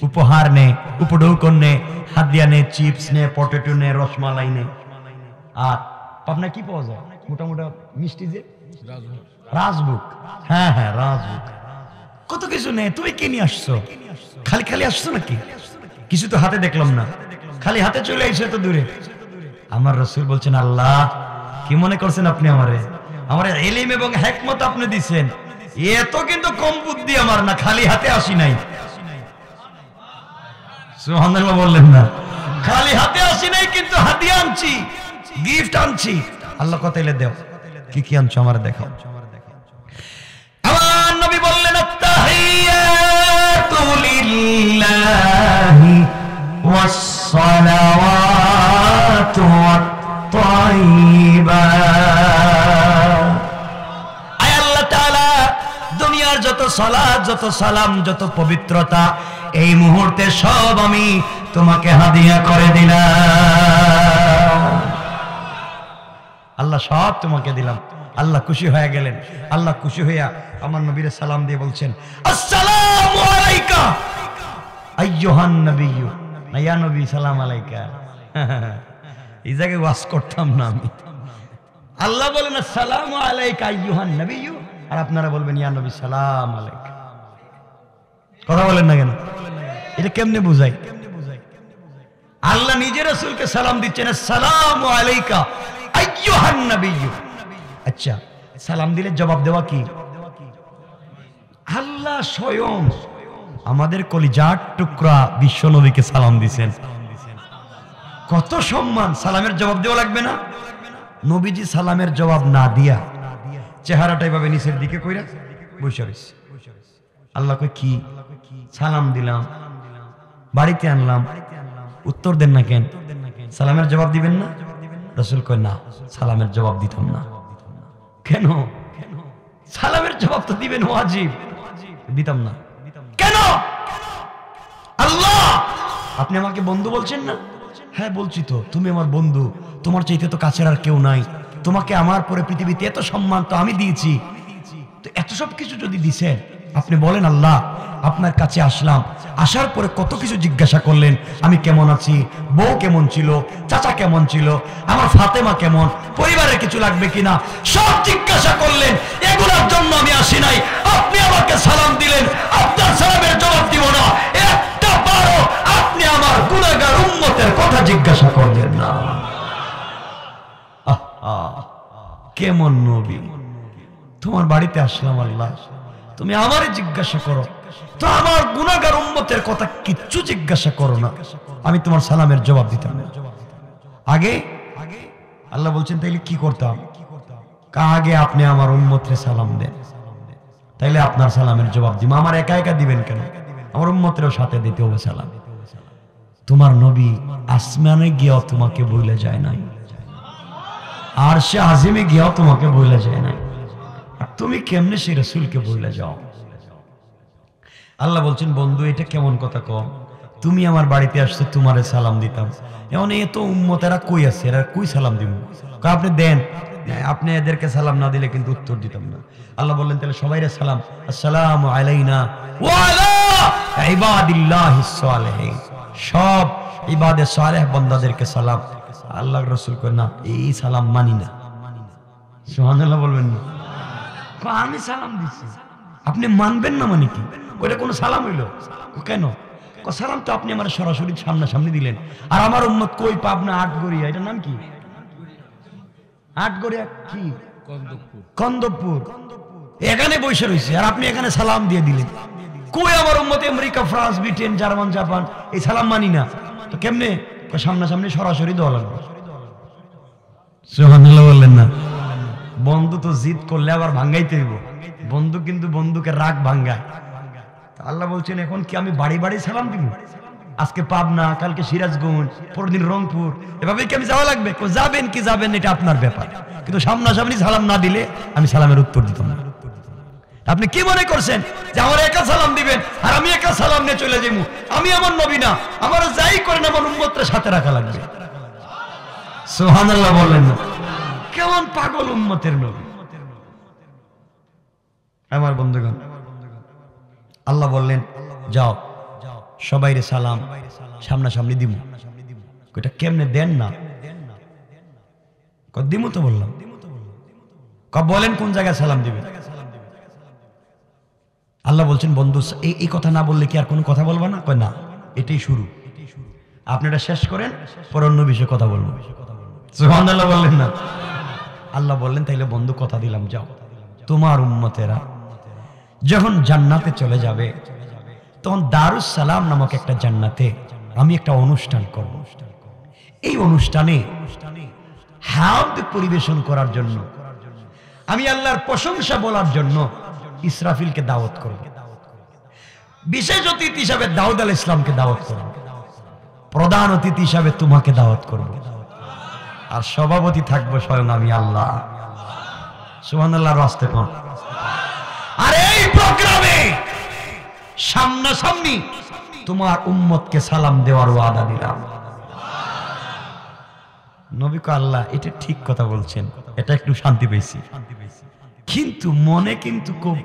উপহার নে, উপঢৌকন নে, হাদিয়া নে, চিপস নে, পটেটো নে, রসমালাই নে। আর আপনার কি পাওয়া যায় মোটামুটি মিষ্টি? যে রাজভোগ, হ্যাঁ হ্যাঁ রাজভোগ, কত কিছু নেই। তুমি কি নিয়ে আসছো? খালি আসছো নাকি? কিছু তো হাতে দেখলাম না, খালি হাতে চলে আইছো তো দূরে। আমার রাসূল বলছেন আল্লাহ কি মনে করছেন আপনি আমারে? আমার ইলম এবং হিকমত আপনি দিবেন, এত কিন্তু কম বুদ্ধি আমার না, খালি হাতে আসি নাই। সুবহানাল্লাহ বললেন না। খালি হাতে আসি নাই, কিন্তু হাদিয়া আনছি, গিফট আনছি। আল্লাহ কথা এলে দেও, কি কি আনছো আমার দেখাও। আমার নবী বললেন আত্তাহিয়াতু লিল্লাহি ওয়াস সালাওয়াতু ওয়াত তাইয়্যিবাত। আয় আল্লাহ তাআলা দুনিয়ার যত সালাত, যত সালাম, যত পবিত্রতা এই মুহূর্তে সব আমি তোমাকে হাদিয়া করে দিলাম। আল্লাহ সব তোমাকে দিলাম। আল্লাহ খুশি হয়ে গেলেন। আল্লাহ খুশি হইয়া আমার নবীর সালাম দিয়ে বলছেন আসসালামু আলাইকা আইয়ুহান নবিয়্যু। না ইয়া নবী সালাম আলাইকা, এই জায়গায় ওয়াজ করতাম না আমি। আল্লাহ বলেন আসসালামু আলাইকা আইয়ুহান নবিয়্যু, আর আপনারা বলবেন ইয়া নবী সালাম আলাইকা। কথা বলেন না কেন? এটা কেমনে বুঝাই? আল্লাহ নিজের রাসূলকে সালাম দিচ্ছেন আসসালামু আলাইকা আইয়ুহান নবিয়্যু। আচ্ছা সালাম দিলে জবাব দেওয়া কি? আল্লাহ স্বয়ং আমাদের কলিজার টুকরা বিশ্ব নবীকে সালাম দিয়েছেন। কত সম্মান! সালামের জবাব দেওয়া লাগবে না? নবীজি সালামের জবাব না দিয়া চেহারাটা এভাবে নিচের দিকে কইরা বসে রইছে। আল্লাহ কই কি? সালাম দিলাম, বাড়িতে আনলাম, উত্তর দেন না কেন? সালামের জবাব দিবেন না? রাসূল কয় না, সালামের জবাব দিতাম না। কেন? সালামের জবাব তো দিবেন ওয়াজিব, দিতাম না কেন? আল্লাহ আপনি আমাকে বন্ধু বলছেন না? হ্যাঁ বলছি তো, তুমি আমার বন্ধু, তোমার চাইতে তো কাছের আর কেউ নাই, তোমাকে আমার পরে পৃথিবীতে এত সম্মান তো আমি দিয়েছি, তো এত সব কিছু যদি দিছেন আপনি বলেন আল্লাহ আপনার কাছে আসলাম, আসার পরে কত কিছু জিজ্ঞাসা করলেন, আমি কেমন আছি, বউ কেমন ছিল, চাচা কেমন ছিল, আমার ফাতেমা কেমন, পরিবারের কিছু লাগবে কিনা, সব জিজ্ঞাসা করলেন। এগুলোর জন্য আমি আসি নাই, আপনি আমাকে সালাম দিলেন, আপনার সালামের জবাব দিব না, একটা বারো আপনি আমার গুনাহগার উম্মতের কথা জিজ্ঞাসা করলেন না। কেমন নবী! তোমার বাড়িতে আসলাম আল্লাহ, তুমি আমারে জিজ্ঞাসা করো তো আমার গুনাহগার উম্মতের কথা কিচ্ছু জিজ্ঞাসা করো না, আমি তোমার সালামের জবাব দিতাম না। আগে আল্লাহ বলছেন তাইলে কি করতাম? আগে আপনি আমার উম্মতরে সালাম দেন, তাইলে আপনার সালামের জবাব দিব। আমার একা একা দিবেন কেন? আমার উম্মতেরও সাথে দিতে হবে সালাম। তোমার নবী আসমানে গিয়েও তোমাকে ভুলে যায় নাই, আরশে আজিমে গিয়েও তোমাকে ভুলে যায় নাই। আর তুমি কেমনে সেই রাসূলকে বলে যাও? আল্লাহ বলছেন বন্ধু এটা কেমন কথা কও, তুমি আমার বাড়িতে আসছো তোমারে সালাম দিতাম, এখন এত উম্মতেরা কই আছে, এরা কই সালাম দিব? আপনি দেন, আপনি এদেরকে সালাম না দিলে কিন্তু উত্তর দিতাম না। আল্লাহ বললেন তাহলে সবাইরে সালাম, আসসালামু আলাইনা ওয়া আলা ইবাদিল্লাহিস সালিহিন, সব ইবাদে সালেহ বান্দাদেরকে সালাম। আল্লাহর রাসূল কয় না, এই সালাম মানি না। সুবহানাল্লাহ বলবেন না? আমি সালাম দিছি, আপনি মানবেন না মানে কি? ওটা কোনো সালাম হইল? কেন? সালাম তো আপনি আমার সরাসরি সামনাসামনি দিলেন, আর আমার উম্মত কই পাবনা আটগড়িয়া, এটার নাম কি? আটগড়িয়া কি? কন্দবপুর, এখানে বসে রয়েছে, আর আপনি এখানে সালাম দিয়ে দিলেন। কই আমার উম্মত America, France, Britain, German, Japan, এই সালাম মানি না। তো কেমনে? সামনাসামনি সরাসরি দেওয়া লাগবে। সুবহানাল্লাহ বললেন না? বন্ধু তো জিদ করলে আবার ভাঙ্গাইতে হইব, বন্ধু কিন্তু বন্ধুকে রাগ ভাঙ্গায়। আল্লাহ বলছেন এখন কি আমি বাড়ি বাড়ি সালাম দিব? আজকে পাবনা, কালকে সিরাজগঞ্জ, পরদিন রংপুর, এভাবে কি আমি যাওয়া লাগবে? যাবেন কি যাবেন এটা আপনার ব্যাপার, কিন্তু সামনাসামনি সালাম না দিলে আমি সালামের উত্তর দিতাম না। আপনি কি মনে করছেন যে আমার একা সালাম দিবেন আর আমি একা সালাম নিয়ে চলে যাবো? আমি আমার নবী না, আমার যাই করেন আমার উম্মতদের সাথে রাখা লাগবে। সুবহানাল্লাহ বললেন না? কেমন পাগল উম্মতের নবী আমার বন্ধুগণ। আল্লাহ বললেন যাও সবাইরে সালাম সামনাসামনি দিমু। এটা কেমনে দেন না? দিমু তো বললাম। বলেন কোন জায়গায় সালাম দিবেন? আল্লাহ বলছেন বন্ধু এই কথা না বললে কি আর কোনো কথা বলবো না? কয় না, এটাই শুরু, আপনি এটা শেষ করেন, পর অন্য বিষয়ে কথা বলবো। সুবহানাল্লাহ বললেন না? আল্লাহ বললেন তাইলে বন্ধু কথা দিলাম, যাও তোমার উম্মতেরা যখন জান্নাতে চলে যাবে তখন দারুস সালাম নামক একটা জান্নাতে আমি একটা অনুষ্ঠান করব। এই অনুষ্ঠানে হামদ পরিবেশন করার জন্য, আমি আল্লাহর প্রশংসা বলার জন্য ইসরাফিলকে দাওয়াত করব। বিশেষ অতিথি হিসাবে দাউদ আলাইহিস সালামকে দাওয়াত করব, প্রধান অতিথি হিসাবে তোমাকে দাওয়াত করব, আর সভাপতি থাকবো স্বয়ং আমি আল্লাহ। সুবহানাল্লাহর রাস্তে কোন? আর এই প্রোগ্রামে সামনাসামনি তোমার উম্মতকে সালাম দেওয়ার ওয়াদা দিলাম। নবী কো আল্লাহ এটা ঠিক কথা বলছেন, এটা একটু শান্তি পেয়েছি, কিন্তু মনে কিন্তু খুব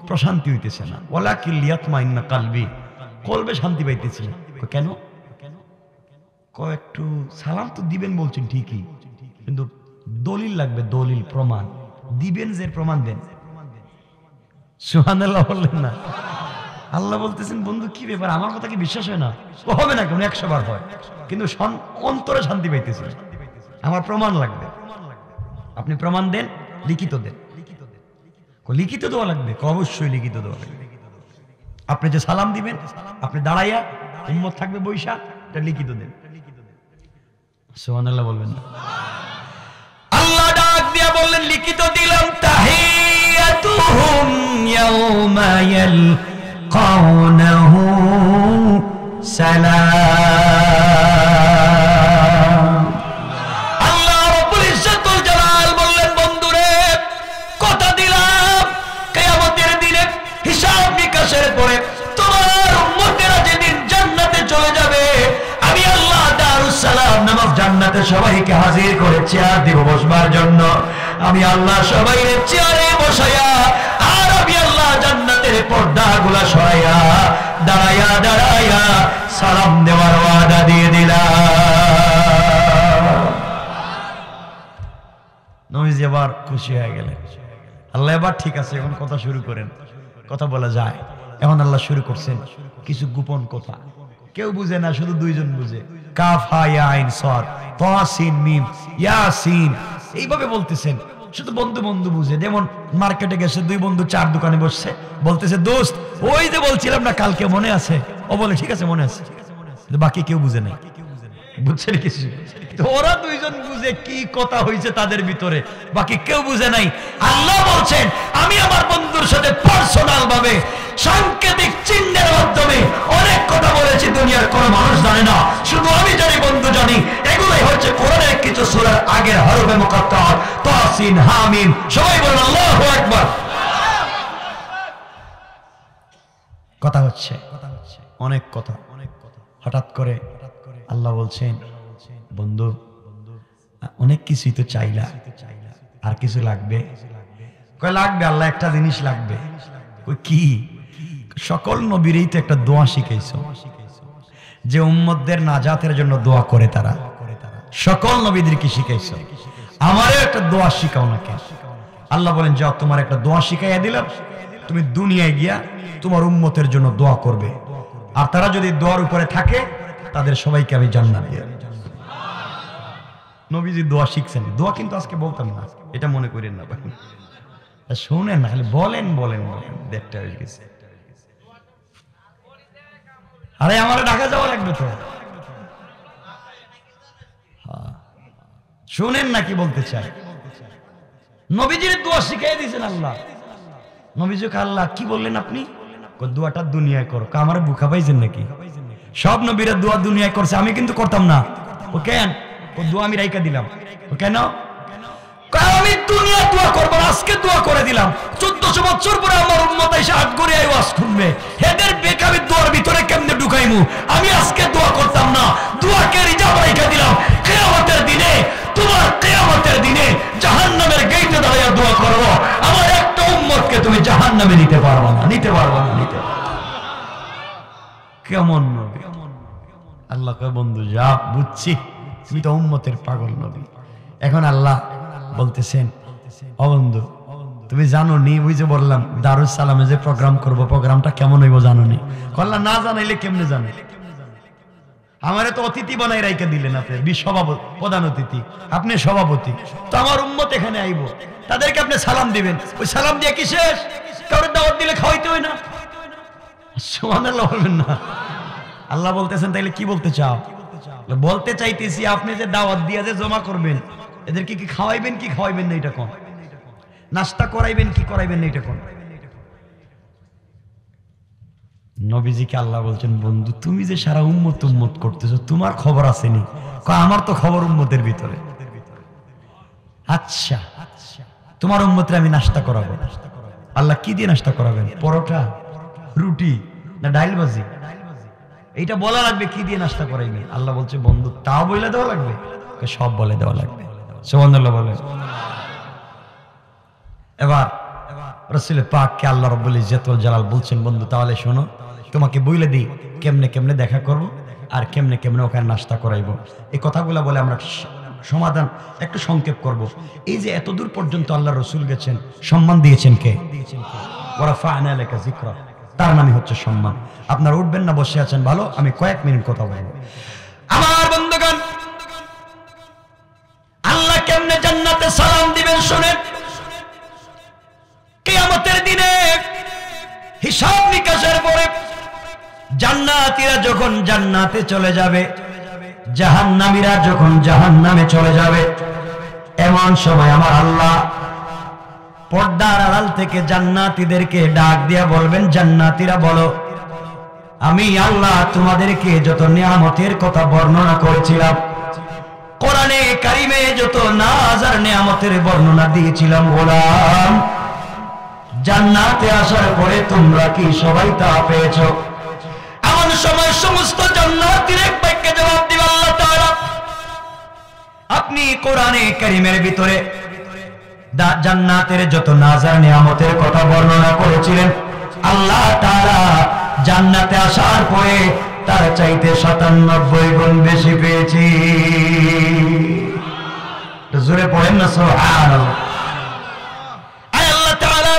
প্রশান্তি হইতেছে না। ওয়ালাকিল লিয়াতমাইন্না কলবি, কলবে শান্তি পাইতেছে না। কেন? একটু সালাম তো দিবেন বলছেন ঠিকই, কিন্তু দলিল লাগবে, দলিল প্রমাণ দিবেন, যে প্রমাণ দেন। সুবহানাল্লাহ বললেন না? আল্লাহ বলতেছেন বন্ধু কি ব্যাপার, আমার কথা কি বিশ্বাস হয় না? হবে না, কেন 100 বার হয়, কিন্তু অন্তরে শান্তি পাইতেছে, আমার প্রমাণ লাগবে। আপনি প্রমাণ দেন, লিখিত দেন। লিখিত দেওয়া লাগবে? অবশ্যই লিখিত দেওয়া লাগবে। আপনি যে সালাম দিবেন, আপনি দাঁড়াইয়া, উম্মত থাকবে বৈশা, এটা লিখিত দেন। সুবহানাল্লাহ বলবেন না? আল্লাহ ডাক দিয়া বললেন লিখিত দিলাম, তাহিয়াতুহুম ইয়াওমা ইয়ালকাউনাহু সালাম। আল্লাহ রাব্বুল ইজ্জাতুল জালাল বললেন বন্ধুরে কথা দিলাম, কিয়ামতের দিনে হিসাব নিকাশের পরে তোমার উম্মতেরা যেদিন জান্নাতে চলে যাবে, আমি আল্লাহ দারুস সালাম নামক জান্নাতে সবাইকে হাজির করে চেয়ার দিব বসবার জন্য। আমি আল্লাহ সবাইকে চেয়ারে বসায়া, আর আমি আল্লাহ জান্নাতের পর্দাগুলা সরাইয়া দাঁড়াইয়া দাঁড়াইয়া সালাম দেওয়ার ওয়াদা দিয়ে দিলাম। নবীজি এবার খুশি হয়ে গেলেন। আল্লাহ এবার ঠিক আছে, এখন কথা শুরু করেন, কথা বলা যায়। এখন আল্লাহ শুরু করছেন কিছু গোপন কথা, কেউ বুঝে না, শুধু দুইজন বুঝে। কাফ হা ইয়া আইন সাদ তা সিন মিম ইয়াসিন, এইভাবে বলতেছেন, শুধু বন্ধু বন্ধু বুঝে। যেমন মার্কেটে গেছে দুই বন্ধু, 4 দোকানে বসছে, বলতেছে দোস্ত ওই যে বলছিলাম না কালকে, মনে আছে? ও বলে ঠিক আছে মনে আছে, বাকি কেউ বুঝে নাই, বুঝছেন কিছু? ওরা দুইজন বুঝে কি কথা হয়েছে তাদের ভিতরে, বাকি কেউ বুঝে নাই। আল্লাহ বলছেন আমি আমার বন্ধুর সাথে পার্সোনাল ভাবে সাংকেতিক চিহ্নের মাধ্যমে অনেক কথা বলেছি, দুনিয়ার কোন মানুষ জানে না, শুধু আমি জানি, বন্ধু জানি। এগুলোই হচ্ছে কোরআনের কিছু সূরার আগের হরফে মুকাত্তার, তাসিন হামিম। সবাই বলেন আল্লাহু আকবার। কথা হচ্ছে অনেক কথা। হঠাৎ করে আল্লাহ বলছেন, বন্ধু অনেক কিছুই তো চাইলা, আর কিছু লাগবে? কয় লাগবে আল্লাহ, একটা জিনিস লাগবে। কই কি? সকল নবীরই তো একটা দোয়া শিখাইছো, যে উম্মতদের নাজাতের জন্য দোয়া করে তারা। সকল নবীদেরকে শিখাইছো, আমারও একটা দোয়া শিখাও না কেন? আল্লাহ বলেন, যাও তোমার একটা দোয়া শিখাইয়া দিলাম, তুমি দুনিয়ায় গিয়া তোমার উম্মতের জন্য দোয়া করবে, আর তারা যদি দোয়ার উপরে থাকে তাদের সবাইকে আমি জান্নাত দিয়ে দেব। নবীজি দোয়া শিখছেন, দোয়া কিন্তু আজকে বলতাম না, এটা মনে করেন না ভাই, শুনেন না, খালি বলেন বলেন বলেন, দেখতে হয়ে গেছে। আরে আমার ঢাকা যাওয়া লাগবে তো, শুনেন না কি বলতে চাই। নবীজির দোয়া শিখিয়ে দিয়েছেন আল্লাহ। নবীজিকে আল্লাহ কি বললেন আপনি? দোয়াটা দুনিয়ায় করো। আমার বুকা পাইছেন নাকি? সব নবীরা দোয়া দুনিয়ায় করছে, আমি কিন্তু করতাম না। ও কেন? ও দোয়া আমি রাইকা দিলাম। ও কেন? আমি দুনিয়া দোয়া করবো, আজকে দোয়া করে দিলাম। 1400 বছর পরে আমার উম্মত এসে হাত গড়ে ওয়াজ শুনবে, এদের বেকামি দোয়ার ভিতরে কেমনে ঢুকাইমু? আমি আজকে দোয়া করতাম না, দোয়াকে রিজার্ভ রাইখা দিলাম। কিয়ামতের দিনে, তোমার কিয়ামতের দিনে জাহান্নামের গেটে দাঁড়িয়ে দোয়া করবো, আমার একটা উম্মতকে তুমি জাহান্নামে নিতে পারবা না, নিতে পারবা না, নিতে পারবা না। কেমন নবী? আল্লাহ কয়, বন্ধু যা, বুঝছি তুমি তো উম্মতের পাগল নবী। এখন আল্লাহ বলতেছেন, ও বন্ধু তুমি জানো নি, ওই যে বললাম দারুস সালামে যে প্রোগ্রাম করব, প্রোগ্রামটা কেমন হইব জানো নি? আল্লাহ না জানাইলে কেমনে জানে? আমারে তো অতিথি বানাই রাইকা দিলেন, আপনি সভাপতি, প্রধান অতিথি, আপনি সভাপতি, তো আমার উম্মত এখানে আইব, তাদেরকে আপনি সালাম দিবেন। ওই সালাম দিয়ে কি শেষ? কারোর দাওয়াত দিলে খাওয়াইতে হয় না? সুবহানাল্লাহ বলবেন না? আল্লাহ বলতেছেন, তাইলে কি বলতে চাও? বলতে চাইতেছি আপনি যে দাওয়াত দিয়ে যে জমা করবেন, এদেরকে কি খাওয়াইবেন কি খাওয়াইবেন না এটা কোন? নাস্তা করাইবেন কি করাইবেন না এটা কোন? নবীজিকে আল্লাহ বলছেন, বন্ধু তুমি যে সারা উম্মত উম্মত করতেছো, তোমার খবর আসেনি? আমার তো খবর উম্মতের ভিতরে। আচ্ছা তোমার উম্মতরে আমি নাস্তা করাবো। আল্লাহ কি দিয়ে নাস্তা করাবেন? পরোটা, রুটি না ডাইল ভাজি? এইটা বলা লাগবে কি দিয়ে নাস্তা করাইবেন। আল্লাহ বলছে, বন্ধু তাও বলে দেওয়া লাগবে? সব বলে দেওয়া লাগবে। সুবহানাল্লাহ বলেন। এবার রাসূল পাককে আল্লাহ রাব্বুল ইজ্জত ওয়াল জালাল বলছেন, বন্ধু তাহলে শোনো, তোমাকে বইলে দিই কেমনে কেমনে দেখা করব আর কেমনে কেমনে ওখানে নাস্তা করাইবো। এই কথাগুলো বলে আমরা সমাধান একটু সংক্ষেপ করব। এই যে এত দূর পর্যন্ত আল্লাহ রাসূল গেছেন, সম্মান দিয়েছেন কে? ওয়া রাফা'না লাকা যিকরা, তার নামই হচ্ছে সম্মান। আপনারা উঠবেন না, বসে আছেন ভালো, আমি কয়েক মিনিট কথা বলবো। আমার বন্ধুগণ, আল্লাহ কেমনে জান্নাতে সালাম দিবেন শুনেন। কিয়ামতের দিনে হিসাব নিকাশের পরে জান্নাতীরা যখন জান্নাতে চলে যাবে, জাহান্নামীরা যখন জাহান্নামে চলে যাবে, এমন সময় আমার আল্লাহ পর্দার আড়াল থেকে জান্নাতীদেরকে ডাক দিয়া বলবেন, জান্নাতীরা বলো, আমি আল্লাহ তোমাদেরকে যত নিয়ামতের কথা বর্ণনা করেছিলাম, কোরআনে কারিমে যত নাজার নিয়ামতের বর্ণনা দিয়েছিলাম, গোলাম জান্নাতে আসার পরে তোমরা কি সবাই তা পেয়েছো? এমন সময় সমস্ত জান্নাতীর এক বাক্যে জবাব দিবে, আল্লাহ তাআলা আপনি কোরআনে কারিমের ভিতরে জান্নাতের যত নাজার নিয়ামতের কথা বর্ণনা করেছিলেন, আল্লাহ তাআলা জান্নাতে আসার পরে তার চাইতে 97 গুণ বেশি পেয়েছি। জোরে পড়েন না সুবহানাল্লাহ। আল্লাহ তাআলা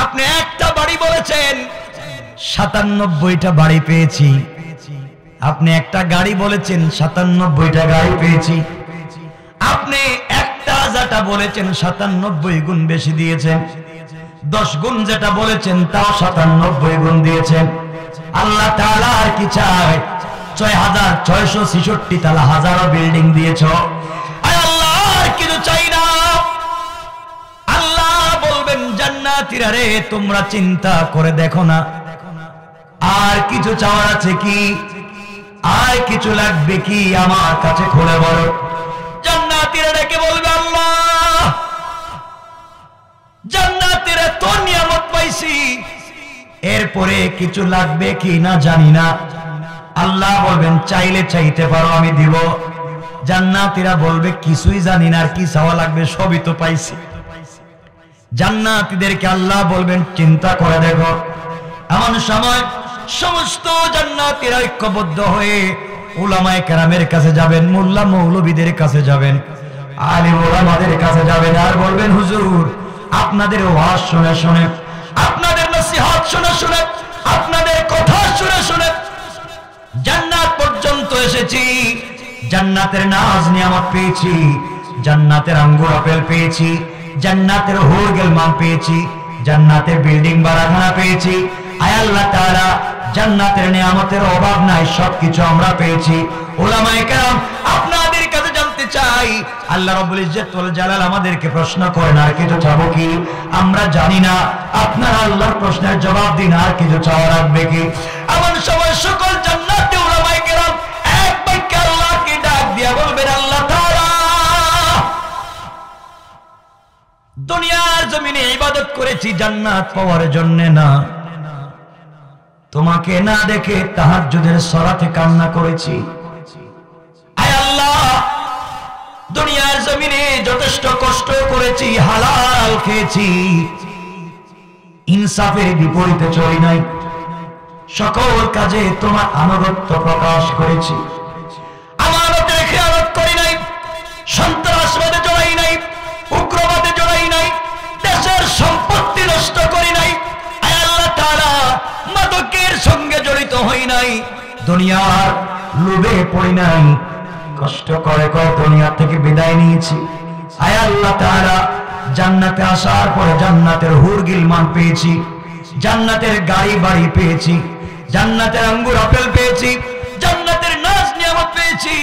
আপনি একটা বাড়ি বলেছেন, 97টা বাড়ি পেয়েছি। আপনি একটা গাড়ি বলেছেন, 97টা গাড়ি পেয়েছি। আপনি একটা যেটা বলেছেন 97 গুণ বেশি দিয়েছেন। 10 গুণ যেটা বলেছেন তাও 97 গুণ দিয়েছেন। আল্লাহ তাআলা আর কি চায়? 6666 তালা হাজারো বিল্ডিং দিয়েছ। আল্লাহ আর কিছু চাই না। আল্লাহ বলবেন, জান্নাতীরা রে তোমরা চিন্তা করে দেখো না, আর কিছু চাওয়ার আছে কি? আর কিছু লাগবে কি? আমার কাছে খুলে বলো। জান্নাতীরা ডেকে বলবে, আল্লাহ জান্নাতীরা তো নিয়ামত পাইছি, এরপরে কিছু লাগবে কি না জানি না, আল্লাহ বলবেন চাইলে চাইতে পারো আমি দিব। জান্নাতীরা বলবে কিছুই জানি না, আর কি চাওয়া লাগবে, সবই তো পাইছি। জান্নাতীদেরকে আল্লাহ বলবেন চিন্তা করে দেখো। এমন সময় সমস্ত জান্নাতীরা ঐক্যবদ্ধ হয়ে উলামায়ে কেরামের কাছে যাবেন, মোল্লা মৌলবীদের কাছে যাবেন, আলিম ওলামাদের কাছে যাবেন, আর বলবেন হুজুর আপনাদের ওয়াজ শুনে শুনে, আপনাদের নসিহত শুনে শুনে, আপনাদের কথা শুনে শুনে জান্নাত পর্যন্ত এসেছি। জান্নাতের নাজ নিয়ামত পেয়েছি, জান্নাতের আঙ্গুর আপেল পেয়েছি, জান্নাতের হুর গিলমান পেয়েছি, জান্নাতের বিল্ডিং বাড়াখানা পেয়েছি। আয় আল্লাহ তাআলা জান্নাতের নিয়ামতের অভাব নাই, সবকিছু আমরা পেয়েছি। উলামায়ে কেরাম আপনাদের কাছে জানতে চাই, আল্লাহ রাব্বুল ইজ্জত ওয়াল জালাল আমাদেরকে প্রশ্ন করেন আর কিছু চাবো কি? আমরা জানি না, আপনারা আল্লাহর প্রশ্নের জবাব দিন, আর কিছু চাওয়া রাখবে কি? এমন সময় সকল জান্নাতি উলামায়ে কেরাম এক বাক্যে আল্লাহকে ডাক দিয়া বলবেন, আল্লাহ তাআলা দুনিয়ার জমিনে ইবাদত করেছি জান্নাত পাওয়ার জন্য না, তোমাকে না দেখে তাহাজ্জুদের সালাতে কান্না করেছি। আয় আল্লাহ দুনিয়ার জমিনে যথেষ্ট কষ্ট করেছি, হালাল খেয়েছি, ইনসাফের বিপরীতে চলি নাই, সকল কাজে তোমার আনুগত্য প্রকাশ করেছি, আমানতের খেয়ানত করি নাই, সন্ত্রাসবাদে জড়াই নাই, উগ্রবাদে জড়াই নাই, দেশের সম্পত্তি নষ্ট করি নাই, আয় আল্লাহ তাআলা মাদকের সঙ্গে জড়িত হই নাই, দুনিয়ার লোভে পড়ি নাই, কষ্ট করে করে দুনিয়া থেকে বিদায় নিয়েছি। আয় আল্লাহ তাআলা জান্নাতে আসার পরে জান্নাতের হুর গিলমান পেয়েছি, জান্নাতের গাড়ি বাড়ি পেয়েছি, জান্নাতের আঙ্গুর আপেল পেয়েছি, জান্নাতের নাজ নিয়ামত পেয়েছি।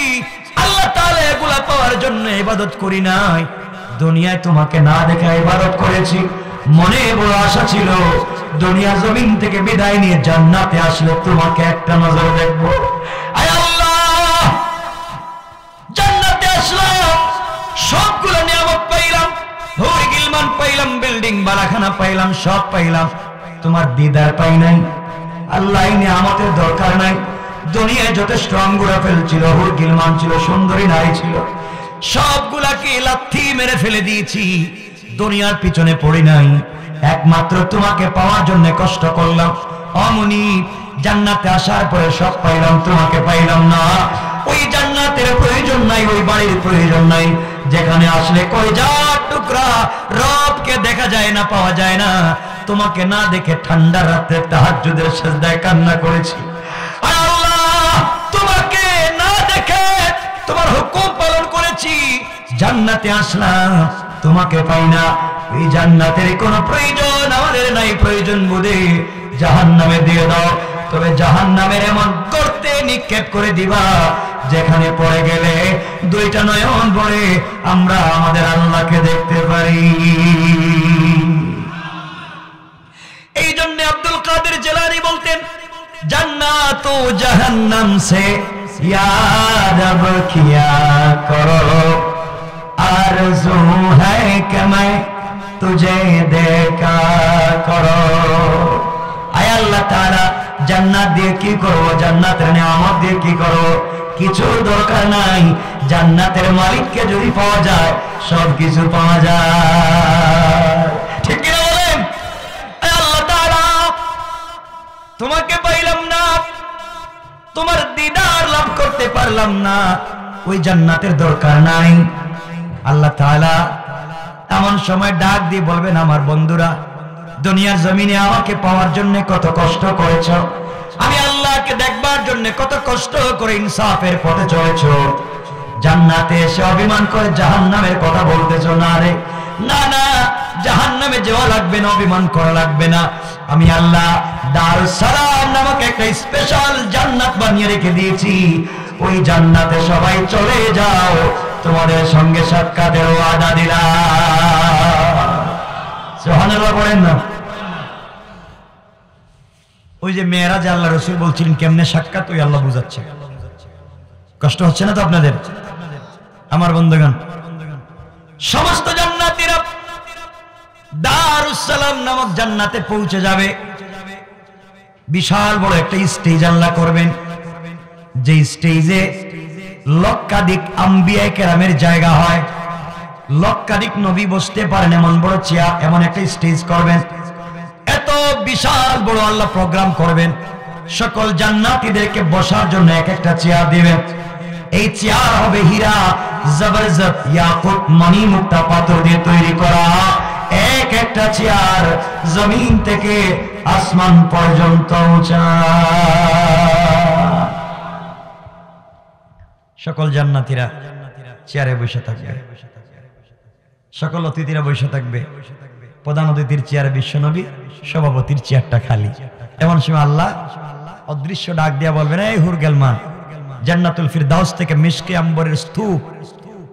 আল্লাহ তাআলা এগুলা পাওয়ার জন্য ইবাদত করি নাই, দুনিয়ায় তোমাকে না দেখে ইবাদত করেছি। মনে বড় আশা ছিল দুনিয়া জমিন থেকে বিদায় নিয়ে জান্নাতে আসলে তোমাকে একটা নজর দেখবো। আয় আল্লাহ জান্নাতে আসলাম, সবগুলো নিয়ামত পাইলাম, হুর গিলমান পাইলাম, বিল্ডিং বাড়াখানা পাইলাম, সব পাইলাম, তোমার দিদার পাই নাই। আল্লাহ এই নিয়ামতের দরকার নাই, দুনিয়ায় যথেষ্ট আঙ্গুর আপেল ছিল, হুর গিলমান ছিল, সুন্দরী নারী ছিল, সবগুলাকে লাথি মেরে ফেলে দিয়েছি, দুনিয়ার পিছনে পড়ি নাই, একমাত্র তোমাকে পাওয়ার জন্য কষ্ট করলাম। অমনি জান্নাতে আসার পরে সব পাইলাম, তোমাকে পাইলাম না। ওই জান্নাতের প্রয়োজন নাই, ওই বাড়ির প্রয়োজন নাই, যেখানে আসলে কলিজার টুকরা রবকে দেখা যায় না, পাওয়া যায় না, তোমাকে না দেখে ঠান্ডা রাতে তাহাজ্জুদের সিজদায় কান্না করেছি। আল্লাহ তোমাকে না দেখে তোমার হুকুম পালন করেছি, জান্নাতে আসলাম, তোমাকে পাই না। এই জান্নাতের কোনো প্রয়োজন আমাদের নাই, প্রয়োজন বুঝে জাহান্নামে দিয়ে দাও, তবে জাহান্নামের এমন করতে নিক্ষেপ করে দিবা যেখানে পড়ে গেলে দুইটা নয়ন ভরে আমরা আমাদের আল্লাহকে দেখতে পারি। এই জন্য আব্দুল কাদের জিলানী বলতেন, জান্নাত ও জাহান্নাম সে याद अब किया करो, आरज़ू है कि मैं तुझे देखा करो। आय अल्लाह ताआला জান্নাত দিয়ে কি করব, জান্নাতের নিয়ামত দিয়ে কি করব, কিছু দরকার নাই, জান্নাতের মালিককে যদি পাওয়া যায় সব কিছু পাওয়া যায়। ঠিক কি বলেন? আল্লাহ তাআলা তোমাকে পাইলাম না, তোমার দিদার লাভ করতে পারলাম না, ওই জান্নাতের দরকার নাই। আল্লাহ তাআলা এমন সময় ডাক দিয়ে বলবেন, আমার বন্ধুরা দুনিয়ার জমিনে আমাকে পাওয়ার জন্য কত কষ্ট করেছ, আমি আল্লাহকে দেখবার জন্য কত কষ্ট করে ইনসাফের পথে চলেছ, জান্নাতে এসে অভিমান করে জাহান্নামের কথা বলতেছ। না রে, না না, জাহান্নামে যাওয়া লাগবে না, অভিমান করা লাগবে না, আমি আল্লাহ দারুস সালাম নামক একটা স্পেশাল জান্নাত বানিয়ে রেখে দিয়েছি, ওই জান্নাতে সবাই চলে যাও, তোমাদের সঙ্গে সাক্ষাতের ওয়াদা দিলাম। সুবহানাল্লাহ বলেন না। ওই যে মেয়েরাজে আল্লাহ রাসূল বলছিলেন কেমনে সাক্ষাৎ, ওই আল্লাহ বুঝাচ্ছে। কষ্ট হচ্ছে না তো আপনাদের? আমার বন্ধুগণ, সমস্ত জান্নাতীরা দারুস সালাম নামক জান্নাতে পৌঁছে যাবে। বিশাল বড় একটা স্টেজ আল্লাহ করবেন, যে স্টেজে লক্ষাধিক আম্বিয়া কেরামের জায়গা হয়, লক্ষাধিক নবী বসতে পারেন এমন বড় চেয়ার, এমন একটা স্টেজ করবেন। এত বিশাল বড় আল্লাহ প্রোগ্রাম করবেন, সকল জান্নাতীদেরকে বসার জন্য এক একটা চেয়ার দিবেন। এই চেয়ার হবে হীরা, জবরদস্ত, ইয়াকুত, মণি মুক্তা পাথর দিয়ে তৈরি করা। এক একটা চেয়ার জমিন থেকে আসমান পর্যন্ত উঁচা। সকল জান্নাতীরা চেয়ারে বসে থাকবে, সকল অতিথিরা বসে থাকবে। প্রধান অতিথির চেয়ারে বিশ্বনবী, সভাপতির চেয়ারটা খালি। এমন সময় আল্লাহ অদৃশ্য ডাক দিয়া বলবেন, এই হুরগেলমান, জান্নাতুল ফিরদাউস থেকে মিশকে আম্বরের স্তূপ,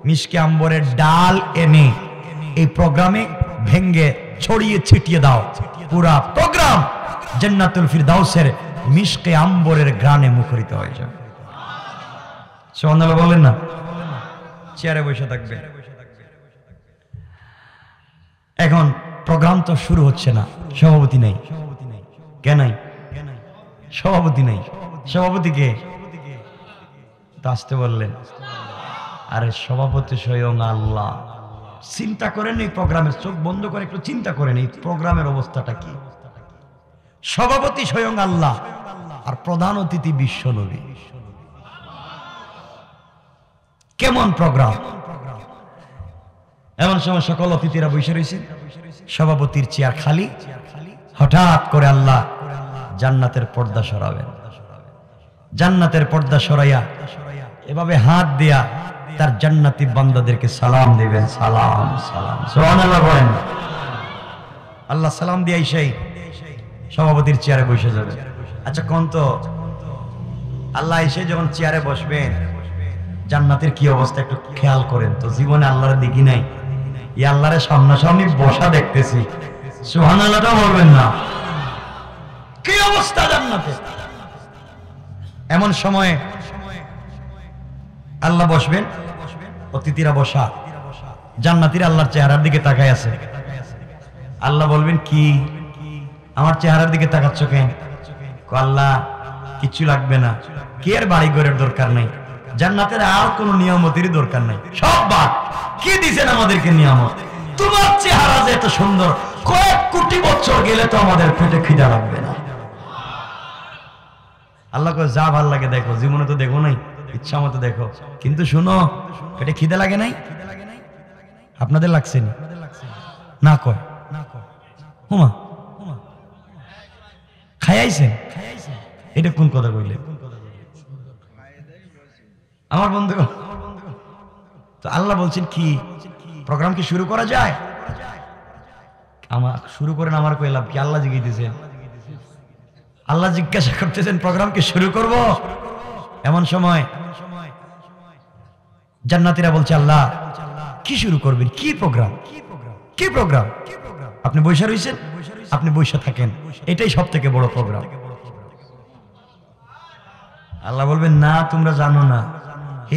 মিশকে আম্বরের ডাল এনে এই প্রোগ্রামে ভেঙ্গে ছড়িয়ে ছিটিয়ে দাও। পুরা প্রোগ্রাম জান্নাতুল ফিরদাউসের মিশকে আম্বরের ঘ্রাণে মুখরিত হয়ে যাবে। সুবহানাল্লাহ বলেন না? চেয়ারে বসে থাকবে। এখন প্রোগ্রাম তো শুরু হচ্ছে না, সভাপতি নেই। কেন নাই? সভাপতি নেই। সভাপতিকে তো আসতে বললেন। আরে সভাপতি স্বয়ং আল্লাহ। চিন্তা করেন এই প্রোগ্রামের, চোখ বন্ধ করে একটু চিন্তা করেন এই প্রোগ্রামের অবস্থাটা কি। সভাপতি স্বয়ং আল্লাহ আর প্রধান অতিথি বিশ্ব নবী। কেমন প্রোগ্রাম! এমন সময় সকল অতিথিরা বসে রয়েছে, সভাপতির চেয়ার খালি। হঠাৎ করে আল্লাহ জান্নাতের পর্দা সরাবেন। জান্নাতের পর্দা সরাইয়া এভাবে হাত দিয়া তার জান্নাতি বান্দাদেরকে সালাম দিবেন। সালাম সালাম, সুবহানাল্লাহ বলেন। আল্লাহ সালাম দিয়ে সেই সভাপতির চেয়ারে বসে যাবে। আচ্ছা কোন তো আল্লাহ এসে যখন চেয়ারে বসবেন, জান্নাতের কি অবস্থা একটু খেয়াল করেন তো। জীবনে আল্লাহর দেখি নাই, এই আল্লাহর সামনাসামনি বসা দেখতেছি। সুবহানাল্লাহটা বলবেন না? কি অবস্থা জান্নাতে! এমন সময় আল্লাহ বসবেন, অতিথিরা বসা, জান্নাতীরা আল্লাহর চেহারার দিকে তাকায় আছে। আল্লাহ বলবেন, কি আমার চেহারার দিকে তাকাচ্ছ কেন? আল্লাহ কিছু লাগবে না, কি আর বাড়ি ঘরের দরকার নেই, জান্নাতের আর কোন নিয়ামতেরই দরকার নাই, সব বাদ। কি দিছেন আমাদেরকে নিয়ামত? তোমার চেহারা যে এত সুন্দর, কয়েক কোটি বছর গেলে তো আমাদের পেটে খিদা লাগবে না। আল্লাহ কয়, যা ভাল লাগে দেখো, জীবনে তো দেখো নাই, ইচ্ছা মতো দেখো, কিন্তু শুনো পেটে খিদা লাগে নাই? আপনাদের লাগছে না? কয় হুমা খাইয়াইছেন? এটা কোন কথা কইলে আমার বন্ধু? তো আল্লাহ বলছেন কি, প্রোগ্রাম কি শুরু করা যায়? আমার শুরু করেন, আমার কই লাভ কি? আল্লাহ জিজ্ঞাসা, আল্লাহ জিজ্ঞাসা করতেছেন প্রোগ্রাম কি শুরু করব? এমন সময় জান্নাতীরা বলছে, আল্লাহ কি শুরু করবেন? কি প্রোগ্রাম? কি প্রোগ্রাম? আপনি বৈশা রয়েছেন, আপনি বৈশা থাকেন, এটাই সব থেকে বড় প্রোগ্রাম। আল্লাহ বলবেন, না তোমরা জানো না,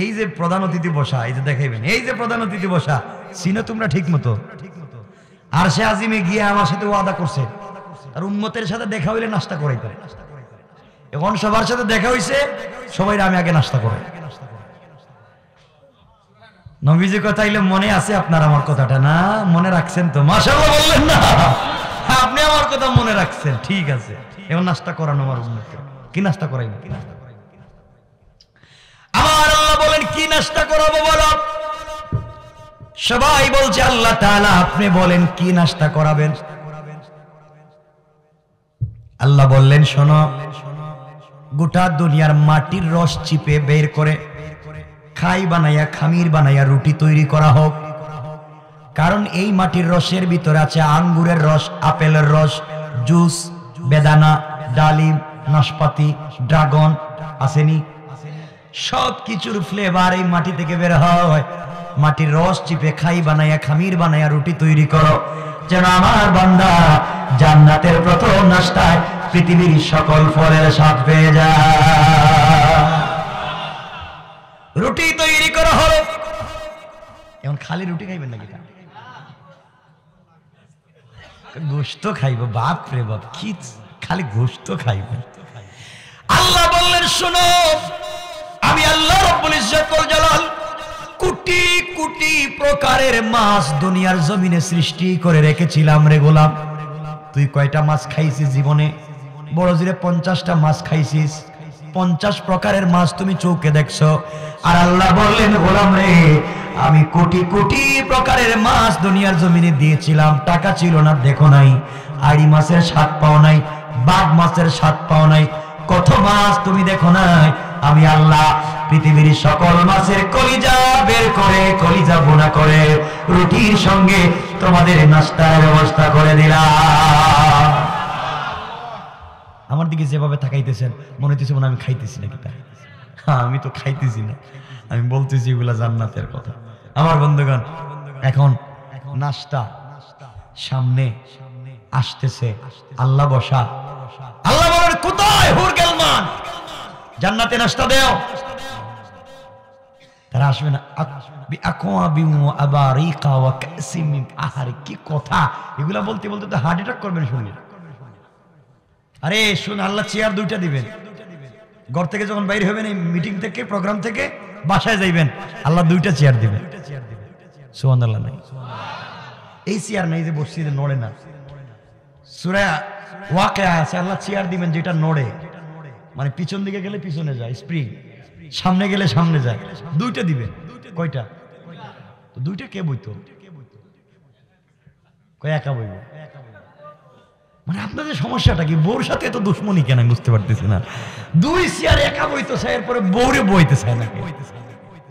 এই যে প্রধান অতিথি বসা, এই যে দেখাইবেন, এই যে প্রধান অতিথি বসা, চিনো তোমরা ঠিক মতো? আর সে আজিমে গিয়ে আমার সাথে ওয়াদা করছে, তার উম্মতের সাথে দেখা হইলে নাস্তা করাইতে। এখন সবার সাথে দেখা হইছে, সবাই আমি আগে নাস্তা করাই। নবীজি কথা আইলে মনে আছে আপনার আমার কথাটা? না মনে রাখছেন তো? মাশাআল্লাহ বললেন না? আপনি আমার কথা মনে রাখছেন, ঠিক আছে। এখন নাস্তা করানো আমার উম্মতকে। কি নাস্তা করাইবেন? আমার আল্লাহ বলেন, কি নাস্তা করাবো বলো? সবাই বলছে, আল্লাহ তাআলা আপনি বলেন কি নাস্তা করাবেন? আল্লাহ বললেন, শোনো, গোটা দুনিয়ার মাটির রস চিপে বের করে খাই বানাইয়া, খামির বানাইয়া রুটি তৈরি করা হোক। কারণ এই মাটির রসের ভিতরে আছে আঙ্গুরের রস, আপেলের রস, জুস, বেদানা, ডালিম, নাশপাতি, ড্রাগন, আসেনি সব কিছুর ফ্লেভার এই মাটি থেকে বের হয়। মাটির রস চিপে খাই বানাইয়া, খামির বানাইয়া রুটি তৈরি করো, যেন আমার বান্দা জান্নাতের প্রথম নাস্তায় পৃথিবীর সকল ফলের স্বাদ পেয়ে যায়। রুটি তৈরি করা হলো। এখন খালি রুটি খাইবেন নাকি? গোশত খাইব? বাপ রে বাপ, কি খালি গোশত খাইবেন। আল্লাহ বললেন শোনো, আমি আল্লাহ রব্বুল ইজ্জতুল জালাল কোটি কোটি প্রকারের মাছ দুনিয়ার জমিনে সৃষ্টি করে রেখেছিলাম রে গোলাম। তুই কয়টা মাছ খাইছিস জীবনে? বড় জোরে 50টা মাছ খাইছিস। 50 প্রকারের মাছ তুমি চোখে দেখছো। আর আল্লাহ বললেন গোলাম রে, আমি কোটি কোটি প্রকারের মাছ দুনিয়ার জমিনে দিয়েছিলাম, টাকা ছিল না দেখো নাই, আড়ি মাছের স্বাদ পাও নাই, বাঘ মাছের স্বাদ পাও নাই, কত মাছ তুমি দেখো নাই। আমি আল্লাহ পৃথিবীর সকল মাছের কলিজা বের করে, কলিজা বোনা করে রুটির সঙ্গে তোমাদের নাস্তার ব্যবস্থা করে দিলাম। আমার দিকে যেভাবে তাকাইতেছেন মনে হইতেছে মনে আমি খাইতেছি নাকি? তা আমি তো খাইতেছি না, আমি বলতেছি এগুলা জান্নাতের কথা। আমার বন্ধুগণ, এখন নাস্তা সামনে আসতেছে, আল্লাহ বসা। আল্লাহ বলেন কোথায় হুর গেলমান, জান্নাতে নাস্তা দেও। তারা আসবে না। কি কথা এগুলা বলতে বলতে তো হার্ট অ্যাটাক করবেন শুনে। আরে শুন, আল্লাহ চেয়ার 2টা দিবেন। ঘর থেকে যখন বাইরে হবেন, এই মিটিং থেকে, প্রোগ্রাম থেকে বাসায় যাইবেন, আল্লাহ 2টা চেয়ার দিবেন। সুবহানাল্লাহ নাই? এই চেয়ার নাই যে বসছি যে নড়ে না। সূরা ওয়াকিয়া আছে, আল্লাহ চেয়ার দিবেন যেটা নড়ে, মানে পিছন দিকে গেলে পিছনে যায় স্প্রিং, সামনে গেলে সামনে যায়। 2টা দিবেন। কয়টা? তো 2টা কে বইতো? কয় একা বইব? মানে আপনাদের সমস্যাটা কি? বউর সাথে এত দুশ্মনী কেন আমি বুঝতে পারতেছি না। 2 চেয়ার একা বইতো চাই, এরপরে বউরে বইতে চায় না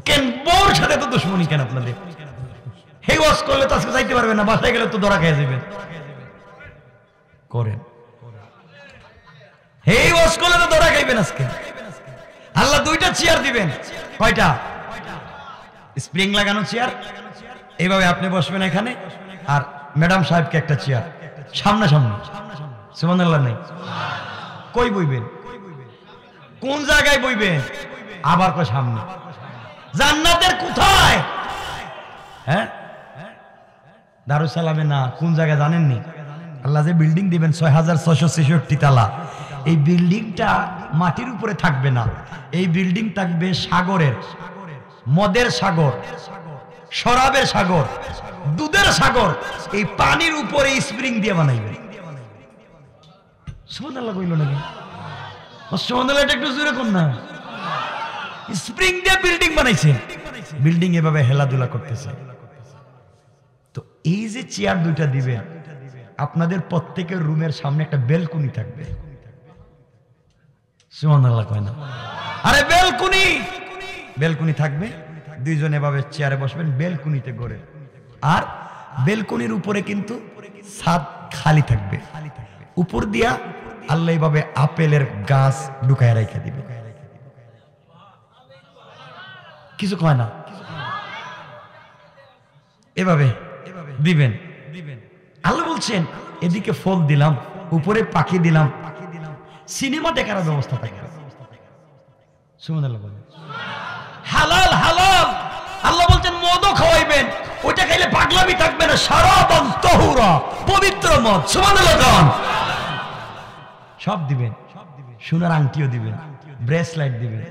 কেন? বউর সাথে এত দুশ্মনী কেন আপনাদের? হে ওয়াজ করলে তো আজকে যাইতে পারবেন না, বাসায় গেলে তো ধরা খেয়ে যাবেন। করেন হে ওয়াজ করলে তো ধরা খাইবেন আজকে। আল্লাহ 2টা চেয়ার দিবেন। কয়টা? স্প্রিং লাগানো চেয়ার। এইভাবে আপনি বসবেন এখানে, আর ম্যাডাম সাহেবকে একটা চেয়ার সামনে সামনে। সুবহানাল্লাহ নাই? কই বইবেন? কোন জায়গায় বইবেন? আবার কই সামনে। জান্নাতের কোথায়? হ্যাঁ, দারুস সালামে না, কোন জায়গায় জানেননি? আল্লাহ যে বিল্ডিং দিবেন 6666 তালা, এই বিল্ডিংটা মাটির উপরে থাকবে না। এই বিল্ডিং থাকবে সাগরের, মদের সাগর, শরাবের সাগর, দুধের সাগর। এই পানির উপরে স্প্রিং দিয়ে বানাইবে। সুবহানাল্লাহ কইল নাকি? সুবহানাল্লাহ একটু জোরে কোন না। স্প্রিং দিয়ে বিল্ডিং বানাইছে, বিল্ডিং এভাবে হেলাধুলা করতেছে। তো এই যে চেয়ার 2টা দিবেন, আপনাদের প্রত্যেকের রুমের সামনে একটা বেলকুনি থাকবে। সুবহানাল্লাহ কয় না? আরে বেলকুনি, বেলকুনি থাকবে। 2 জন এভাবে চেয়ারে বসবেন, বেলকুনিতে গড়ে। আর বেলকুনির উপরে কিন্তু ছাদ খালি থাকবে। উপর দিয়া আল্লাহ এইভাবে আপেলের গাছ ঢুকায় রেখে দিবে। কিছু কয় না, এভাবে দিবেন। আল্লাহ বলছেন এদিকে ফল দিলাম, উপরে পাখি দিলাম, সিনেমা দেখার ব্যবস্থা থাকে। সুবহানাল্লাহ বলেন। হালাল হালাল। আল্লাহ বলছেন মদও খাওয়াইবেন, ওইটা খাইলে পাগলামি থাকবে না। শারাবান তাহুরা, পবিত্র মদ। সুবহানাল্লাহ। সব দিবেন। সোনার আংটিও দিবেন, ব্রেসলাইট দিবেন,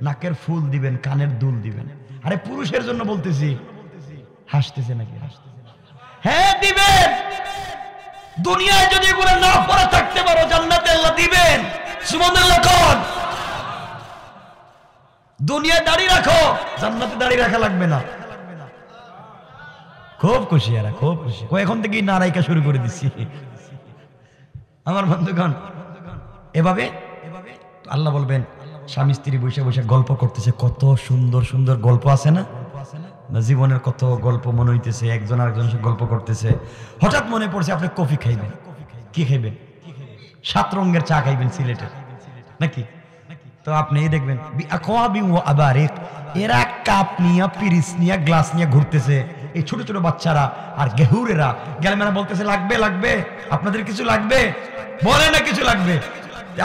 নাকের ফুল দিবেন, কানের দুল দিবেন। আরে পুরুষের জন্য বলতেছি, হাসতেছে নাকি? হ্যাঁ দিবেন। দুনিয়ায় যদি এগুলো না পড়ে থাকতে পারো, জান্নাতে আল্লাহ দিবেন। সুবহানাল্লাহ কোন? দুনিয়ায় দাঁড়িয়ে রাখো, জান্নাতে দাঁড়িয়ে রাখা লাগবে না। খুব খুশি এরা, খুব খুশি। এখন থেকেই নারাইকা শুরু করে দিচ্ছি। আমার বন্ধুগণ, এভাবে আল্লাহ বলবেন, স্বামী স্ত্রী বসে বসে গল্প করতেছে। কত সুন্দর সুন্দর গল্প আছে না? জীবনের কত গল্প মনে হইতেছে, একজন আরেকজনের সাথে গল্প করতেছে। হঠাৎ মনে পড়ছে আপনি কফি খাইবেন। কি খাইবেন? 7 রঙের চা খাইবেন সিলেটের নাকি? তো আপনি দেখবেন এরা কাপ নিয়ে, পিরিচ নিয়ে, গ্লাস নিয়ে ঘুরতেছে। এই ছোট ছোট বাচ্চারা আর গেহুরেরা গেলমেরা বলতেছে লাগবে লাগবে, আপনাদের কিছু লাগবে? বলে না কিছু লাগবে।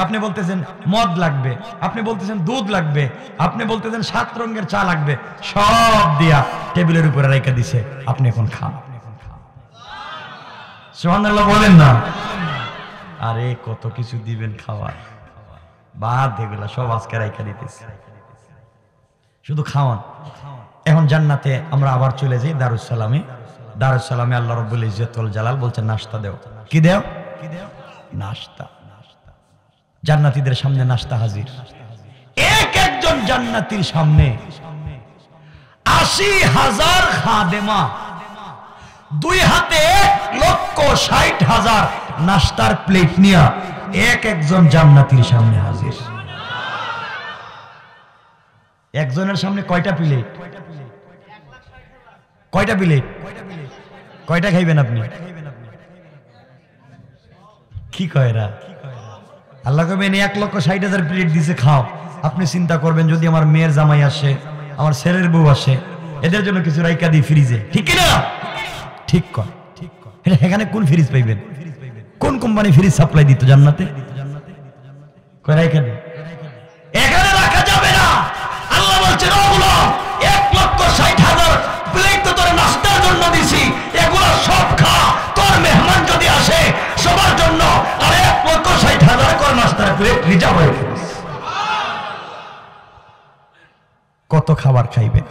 আপনি বলতেছেন মদ লাগবে, আপনি বলতেছেন দুধ লাগবে, আপনি বলতেছেন 7 রঙের চা লাগবে। সব দিয়া টেবিলের উপরে রেখে দিছে, আপনি এখন খান। সুবহানাল্লাহ বলেন না? আরে কত কিছু দিবেন খাওয়ার, বাদ এগুলা সব আজকে রাইখা দিতেছে, শুধু খাওয়ান। এখন জান্নাতে আমরা আবার চলে যাই দারুস সালামে। দারুস সালামে আল্লাহ রাব্বুল ইজ্জত ওয়াল জালাল বলছেন নাস্তা দেও। কি দেও? নাস্তা। জান্নাতীদের সামনে নাস্তা হাজির। এক একজন জান্নাতীর সামনে ৮০,০০০ খাদেমা, 2 হাতে ১,৬০,০০০ নাস্তার প্লেট নিয়ে এক একজন জান্নাতীর সামনে হাজির। একজনের সামনে কয়টা প্লেট? কয়টা প্লেট? কয়টা খাইবেন আপনি? কি কয়রা? আল্লাহ কবেন ১,৬০,০০০ প্লেট দিছে, খাও। আপনি চিন্তা করবেন যদি আমার মেয়ের জামাই আসে, আমার ছেলের বউ আসে, এদের জন্য কিছু রাইকা দিই ফ্রিজে, ঠিক কিনা? ঠিক কর। এখানে কোন ফ্রিজ পাইবেন? কোন কোম্পানি ফ্রিজ সাপ্লাই দিত জান্নাতে? এখানে রাখা যাবে না। আল্লাহ বলছেন ওগুলো ১,৬০,০০০ প্লেট তো তোর নাস্তার জন্য দিছি, এগুলো সব খা। তোর মেহমান যদি আসে সবার জন্য আর ১,৬০,০০০ করে নাস্তার প্লেট রিজার্ভ হয়ে গেছে। কত খাবার খাইবে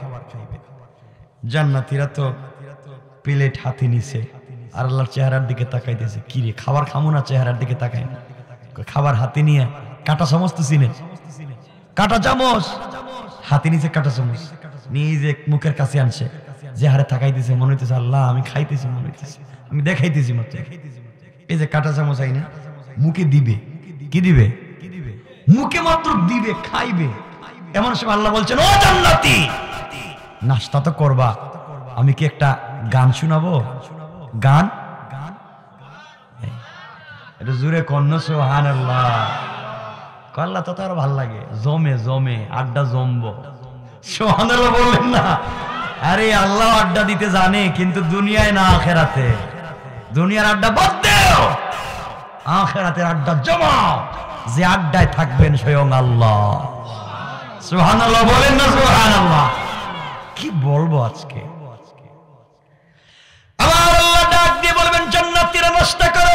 জান্নাতীরা? তো প্লেট হাতে নিছে আর আল্লাহর চেহারার দিকে তাকাইতেছে। কি রে, খাবার খামো না, চেহারার দিকে তাকাই না। খাবার হাতে নিয়ে কাটা চামচ তো চিনে, কাটা চামচ হাতে নিচে, কাটা চামচ নিজে মুখের কাছে আনছে, যে হারে তাকাইতেছে, মনে হইতেছে আল্লাহ আমি খাইতেছি, মনে হইতেছে আমি দেখাইতেছি মতো। এই যে কাটা চামচ আই না, মুখে দিবে। কি দিবে? মুখে মাত্র দিবে, খাইবে। এমন সময় আল্লাহ বলছেন ও জান্নাতি, নাস্তা তো করবা, আমি কি একটা গান শোনাবো? গান? এটা জুড়ে কন্ন সুবহানাল্লাহ। আল্লাহ তো আরো ভাল লাগে, জমে জমে আড্ডা জমবো। সুবহানাল্লাহ বললেন না? আরে আল্লাহ আড্ডা দিতে জানে, কিন্তু দুনিয়ায় না, আখেরাতে। দুনিয়ার আড্ডা বাদ দেও, আখেরাতের আড্ডা জমাও, যে আড্ডায় থাকবেন স্বয়ং আল্লাহ। সুবহানাল্লাহ বলেন না? সুবহানাল্লাহ। কি বলবো আজকে? আমার আল্লাহ ডাক দিয়ে বলবেন জান্নাতীরা নাস্তা করো।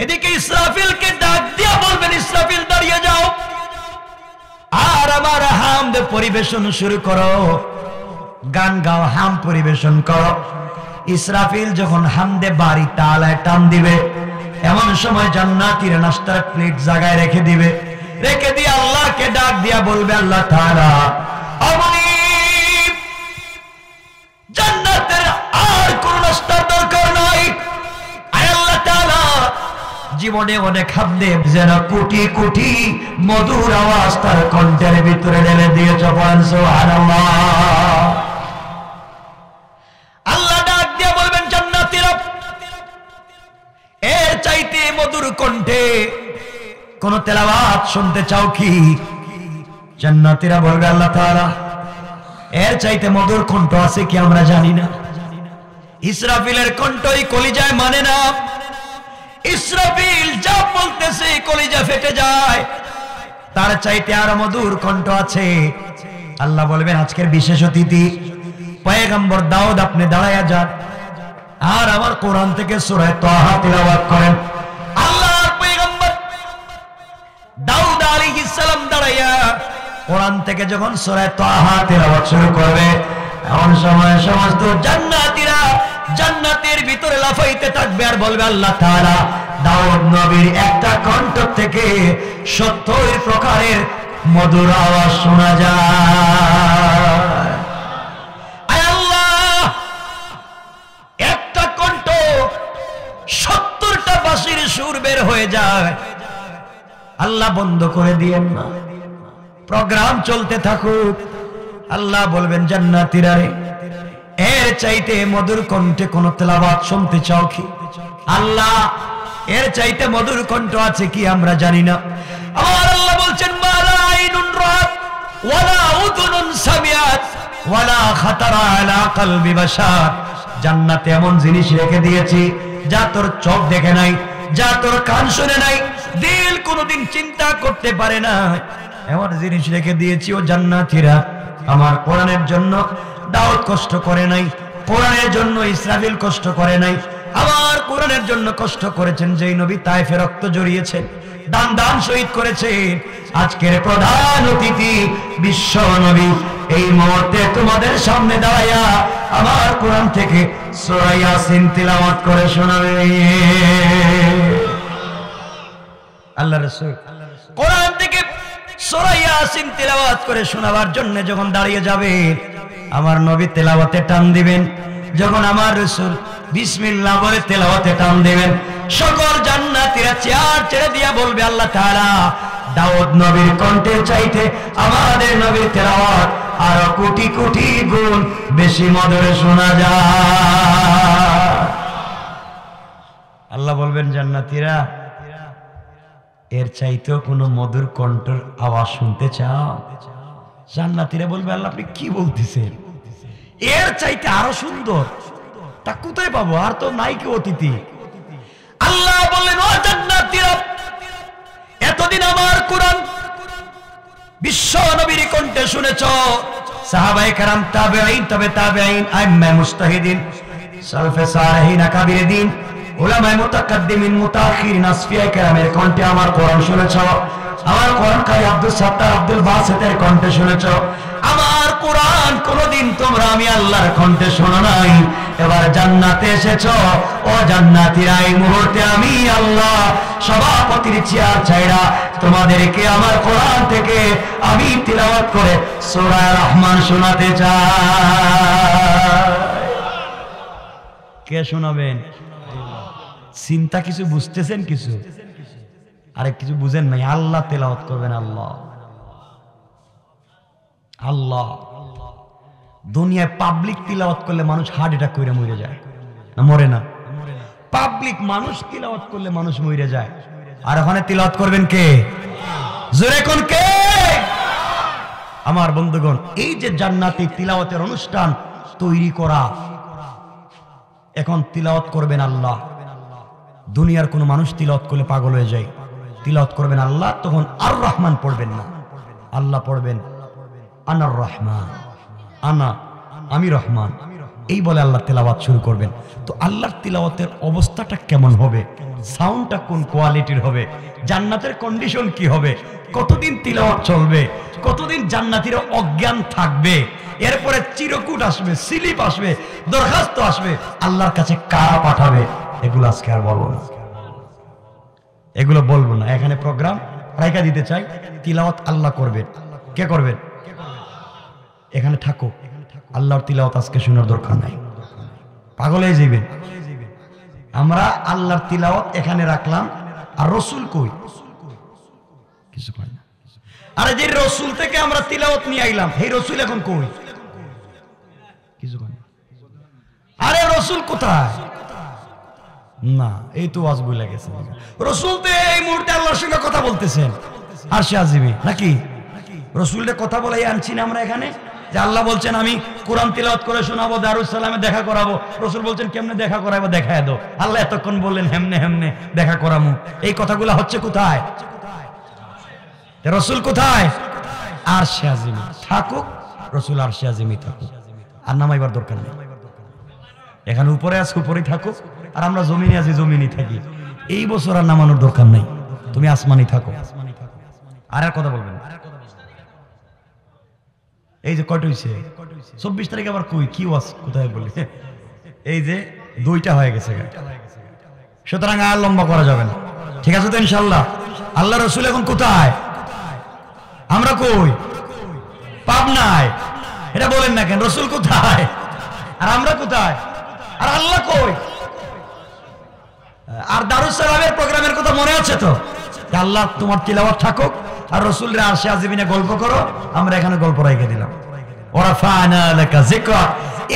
এদিকে ইসরাফিলকে ডাক দিয়ে বলবেন ইসরাফিল দাঁড়িয়ে যাও আর আমার হামদ পরিবেশন শুরু করো, গান গাও, হাম পরিবেশন করো। ইসরাফিল যখন হামদে বাড়ি তালায় টান দিবে, এমন সময় জান্নাতীরা নাস্তার প্লেট জায়গায় রেখে দিবে। রেখে দিয়ে আল্লাহকে ডাক দিয়া বলবে আল্লাহ তাআলা জান্নাতের আর কোন নাস্তার দরকার নাই। আল্লাহ তাআলা জীবনে অনেক হামদে যেন কোটি কোটি মধুর আওয়াজ তার কণ্ঠের ভিতরে ঢেলে দিয়েছে। সুবহানাল্লাহ। আল্লাহ ডাক দিয়ে বলবেন জান্নাতীরা এর চাইতে মধুর কণ্ঠে কোন তেলাওয়াত শুনতে চাও কি? জান্নাতীরা বলবে আল্লাহ তাআলা এর চাইতে মধুর কণ্ঠ আছে কি আমরা জানি না। ইসরাফিলের কণ্ঠই কলিজায় মানে না। ইসরাফিল যা বলতেছে কলিজা ফেটে যায়, তার চাইতে আরো মধুর কণ্ঠ আছে। আল্লাহ বলবেন আজকের বিশেষ অতিথি পয়গম্বর দাউদ, আপনি দাঁড়ায়া যান আর আমার কোরআন থেকে সূরা তাহা তিলাওয়াত করেন। আল্লাহর পয়গম্বর দাউদ আলাইহিস সালাম দাঁড়ায়া কোরআন থেকে যখন সূরা তাহা তিলাওয়াত শুরু করবে, এমন সময় সমস্ত জান্নাতীরা জান্নাতের ভিতরে লাফাইতে থাকবে আর বলবে আল্লাহ তাআলা দাউদ নবীর একটা কণ্ঠ থেকে ৭০ প্রকারের মধুর আওয়াজ শোনা যায়। আয় আল্লাহ, একটা কণ্ঠ ৭০টা বাঁশির সুর বের হয়ে যায়। আল্লাহ বন্ধ করে দিয়েন না, প্রোগ্রাম চলতে থাকুক। আল্লাহ বলবেন জান্নাতীরা এর চাইতে মধুর কণ্ঠে কোন তেলাওয়াত শুনতে চাও কি? আল্লাহ এর চাইতে মধুর কণ্ঠ আছে কি আমরা জানি না। আমার আল্লাহ বলছেন মালা আইনুন রাত ওয়ালা উযুনুন সামিআত ওয়ালা খাতারা আলা কলবি বাশার। জান্নাতে এমন জিনিস রেখে দিয়েছি যা তোর চোখ দেখে নাই, যা তোর কান শুনে নাই, দিল কোনোদিন চিন্তা করতে পারে না, এমন জিনিস রেখে দিয়েছি। ও জান্নাতীরা আমার কোরআনের জন্য দাউদ কষ্ট করে নাই, কোরআনের জন্য ইসরাফিল কষ্ট করে নাই, আমার কোরআনের জন্য কষ্ট করেছেন, যেই নবী তায়েফে রক্ত জড়িয়েছেন, দান শহীদ করেছেন, আজকের প্রধান অতিথি বিশ্ব নবী এই মুহূর্তে তোমাদের সামনে দাঁড়ায়া আমার কোরআন থেকে সূরা ইয়াসিন তিলাওয়াত করে শোনাবে। আল্লাহ রাসূল কোরআন থেকে সূরা ইয়াসিন তিলাওয়াত করে শোনাবার জন্য যখন দাঁড়িয়ে যাবে, আমার নবী তেলাওয়াতে টান দিবেন, যখন আমার রাসূল বিসমিল্লাহ বলে তেলাওয়াতে টান দিবেন, সকল জান্নাতীরা চেয়ার ছেড়ে দিয়া বলবে, আল্লাহ তাআলা দাউদ নবীর কণ্ঠে চাইতে আমাদের নবীর তেলাওয়াত আরো কোটি কোটি গুণ বেশি মধুরে শোনা যায়। আল্লাহ বলবেন, জান্নাতীরা এর চাইতেও কোনো মধুর কণ্ঠের আওয়াজ শুনতে চাও? জান্নাতীরা বলবে, আল্লাহ আপনি কি বলতেছেন, এর চাইতে আরো সুন্দর, তা কোথায় পাবো? আর তো নাই কেউ অতিথি। আল্লাহ বললেন, ও জান্নাতীরা, এতদিন আমার কোরআন বিশ্ব নবীর কণ্ঠে শুনেছ, সাহাবায়ে কেরাম, তাবেঈন, তবে তাবেঈন, আইম্মায়ে মুজতাহিদিন, সালফে সালেহিন, আকাবিরিন, উলামায়ে মুতাকাদ্দিমিন, মুতাআখিরিন, আসফিয়ায়ে কেরামের কণ্ঠে আমার কোরআন শুনেছ, আমার কোরআন কারি আব্দুল সাত্তার, আব্দুল বাসিতের কণ্ঠে শুনেছ। আমার কোরআন কোনদিন তোমরা আমি আল্লাহর কণ্ঠে শোনো নাই, এবার জান্নাতে এসেছো, ও জান্নাতীরা এই মুহূর্তে আমি আল্লাহ সভাপতির চেয়ার ছাইড়া তোমাদেরকে আমার কোরআন থেকে আমি তিলাওয়াত করে সূরা রহমান শোনাতে চাই। কে শোনাবেন? চিন্তা কিছু বুঝতেছেন? কিছু আরে কিছু বুঝেন নাই? আল্লাহ তেলাওয়াত করবেন। আল্লাহ আল্লাহ দুনিয়ায় পাবলিক তিলাওয়াত করলে মানুষ হার্ট অ্যাটাক করে মরে যায় না? মরে না? পাবলিক মানুষ তিলাওয়াত করলে মানুষ মরে যায়। আর ওখানে তিলাওয়াত করবেন কে? জোরে কোন কে? আমার বন্ধুগণ, এই যে জান্নাতি তিলাওয়াতের অনুষ্ঠান তৈরি করা, এখন তিলাওয়াত করবেন আল্লাহ। দুনিয়ার কোন মানুষ তিলাওয়াত করলে পাগল হয়ে যায়। তিলাওয়াত করবেন আল্লাহ, তখন আর রহমান পড়বেন না, আল্লাহ পড়বেন আনার রহমান, আনা আমি রহমান, এই বলে আল্লাহ তিলাওয়াত শুরু করবেন। তো আল্লাহর তিলাওয়াতের অবস্থাটা কেমন হবে? সাউন্ডটা কোন কোয়ালিটির হবে? জান্নাতের কন্ডিশন কি হবে? কতদিন তিলাওয়াত চলবে? কতদিন জান্নাতীরা অজ্ঞান থাকবে? এরপরে চিরকুট আসবে, স্লিপ আসবে, দরখাস্ত আসবে, আল্লাহর কাছে কারা পাঠাবে? এগুলো আজকে আর বলবো না, এগুলো বলবো না। এখানে প্রোগ্রাম রাইকা দিতে চাই, তিলাওয়াত আল্লাহ করবেন। কে করবেন? এখানে থাকো, আল্লাহর তিলাওয়াত আজকে শোনার দরকার নাই, পাগল হয়ে যাবেন। আমরা আল্লাহর তিলাওয়াত এখানে রাখলাম, আর রসুল কই? কিছু কয় না। আরে যে রসুল থেকে আমরা তিলাওয়াত নিয়ে আইলাম, এই রসুল এখন কই? কিছু কয় না। আরে রসুল কোথায়? না, এই তো ওয়াজ বলে গেছে। রসুল তো এই মুহূর্তে আল্লাহর সঙ্গে কথা বলতেছেন, আরশে আজিমে নাকি? রসুলকে কথা বলাই আনছি না আমরা এখানে, যে আল্লাহ বলছেন আমি কোরআন তিলাওয়াত করে শোনাবো, দারুস সালামে দেখা করাবো। রসুল বলছেন কেমনে দেখা করাবো? দেখায় দাও। আল্লাহ এতক্ষণ বললেন হেমনে হেমনে দেখা করামু। এই কথাগুলো হচ্ছে কোথায়? রসুল কোথায়? আরশে আজিমে থাকুক, রসুল আরশে আজিমে থাকুক, আর নামাইবার দরকার নেই। এখানে উপরে আছে, উপরেই থাকুক, আর আমরা জমিনে আছি, জমিনই থাকি। এই বছর আর নামানোর দরকার নেই, তুমি আসমানি থাকো। আর আর কথা বলবেন? এই যে কয়টা হইছে? 24 তারিখ আবার কই কি ওয়াজ কোথায় বলি? এই যে 2টা হয়ে গেছে, সুতরাং আর লম্বা করা যাবে না। ঠিক আছে তো ইনশাআল্লাহ? আল্লাহ রসুল এখন কোথায়? আমরা কই? পাবনায়। এটা বলেন না কেন? রসুল কোথায় আর আমরা কোথায়? আর আল্লাহ কই? আর দারুস সালামের প্রোগ্রামের কথা মনে আছে তো? আল্লাহ তোমার তিলাওয়াত থাকুক, আর রসুলরা আরশে আজিমে গল্প করো, আমরা এখানে গল্প রেখে দিলাম। ওরাফানা লাকা যিকরা।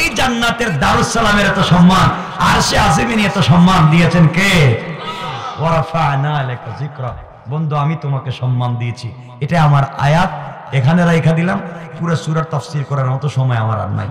এই জান্নাতের দারুস সালামের এত সম্মান, আরশে আজিমে এত সম্মান দিয়েছেন কে? ওরাফানা লাকা যিকরা। বন্ধু, আমি তোমাকে সম্মান দিয়েছি, এটা আমার আয়াত, এখানে রেখে দিলাম। পুরো সূরার তাফসীর করার মতো সময় আমার আর নাই।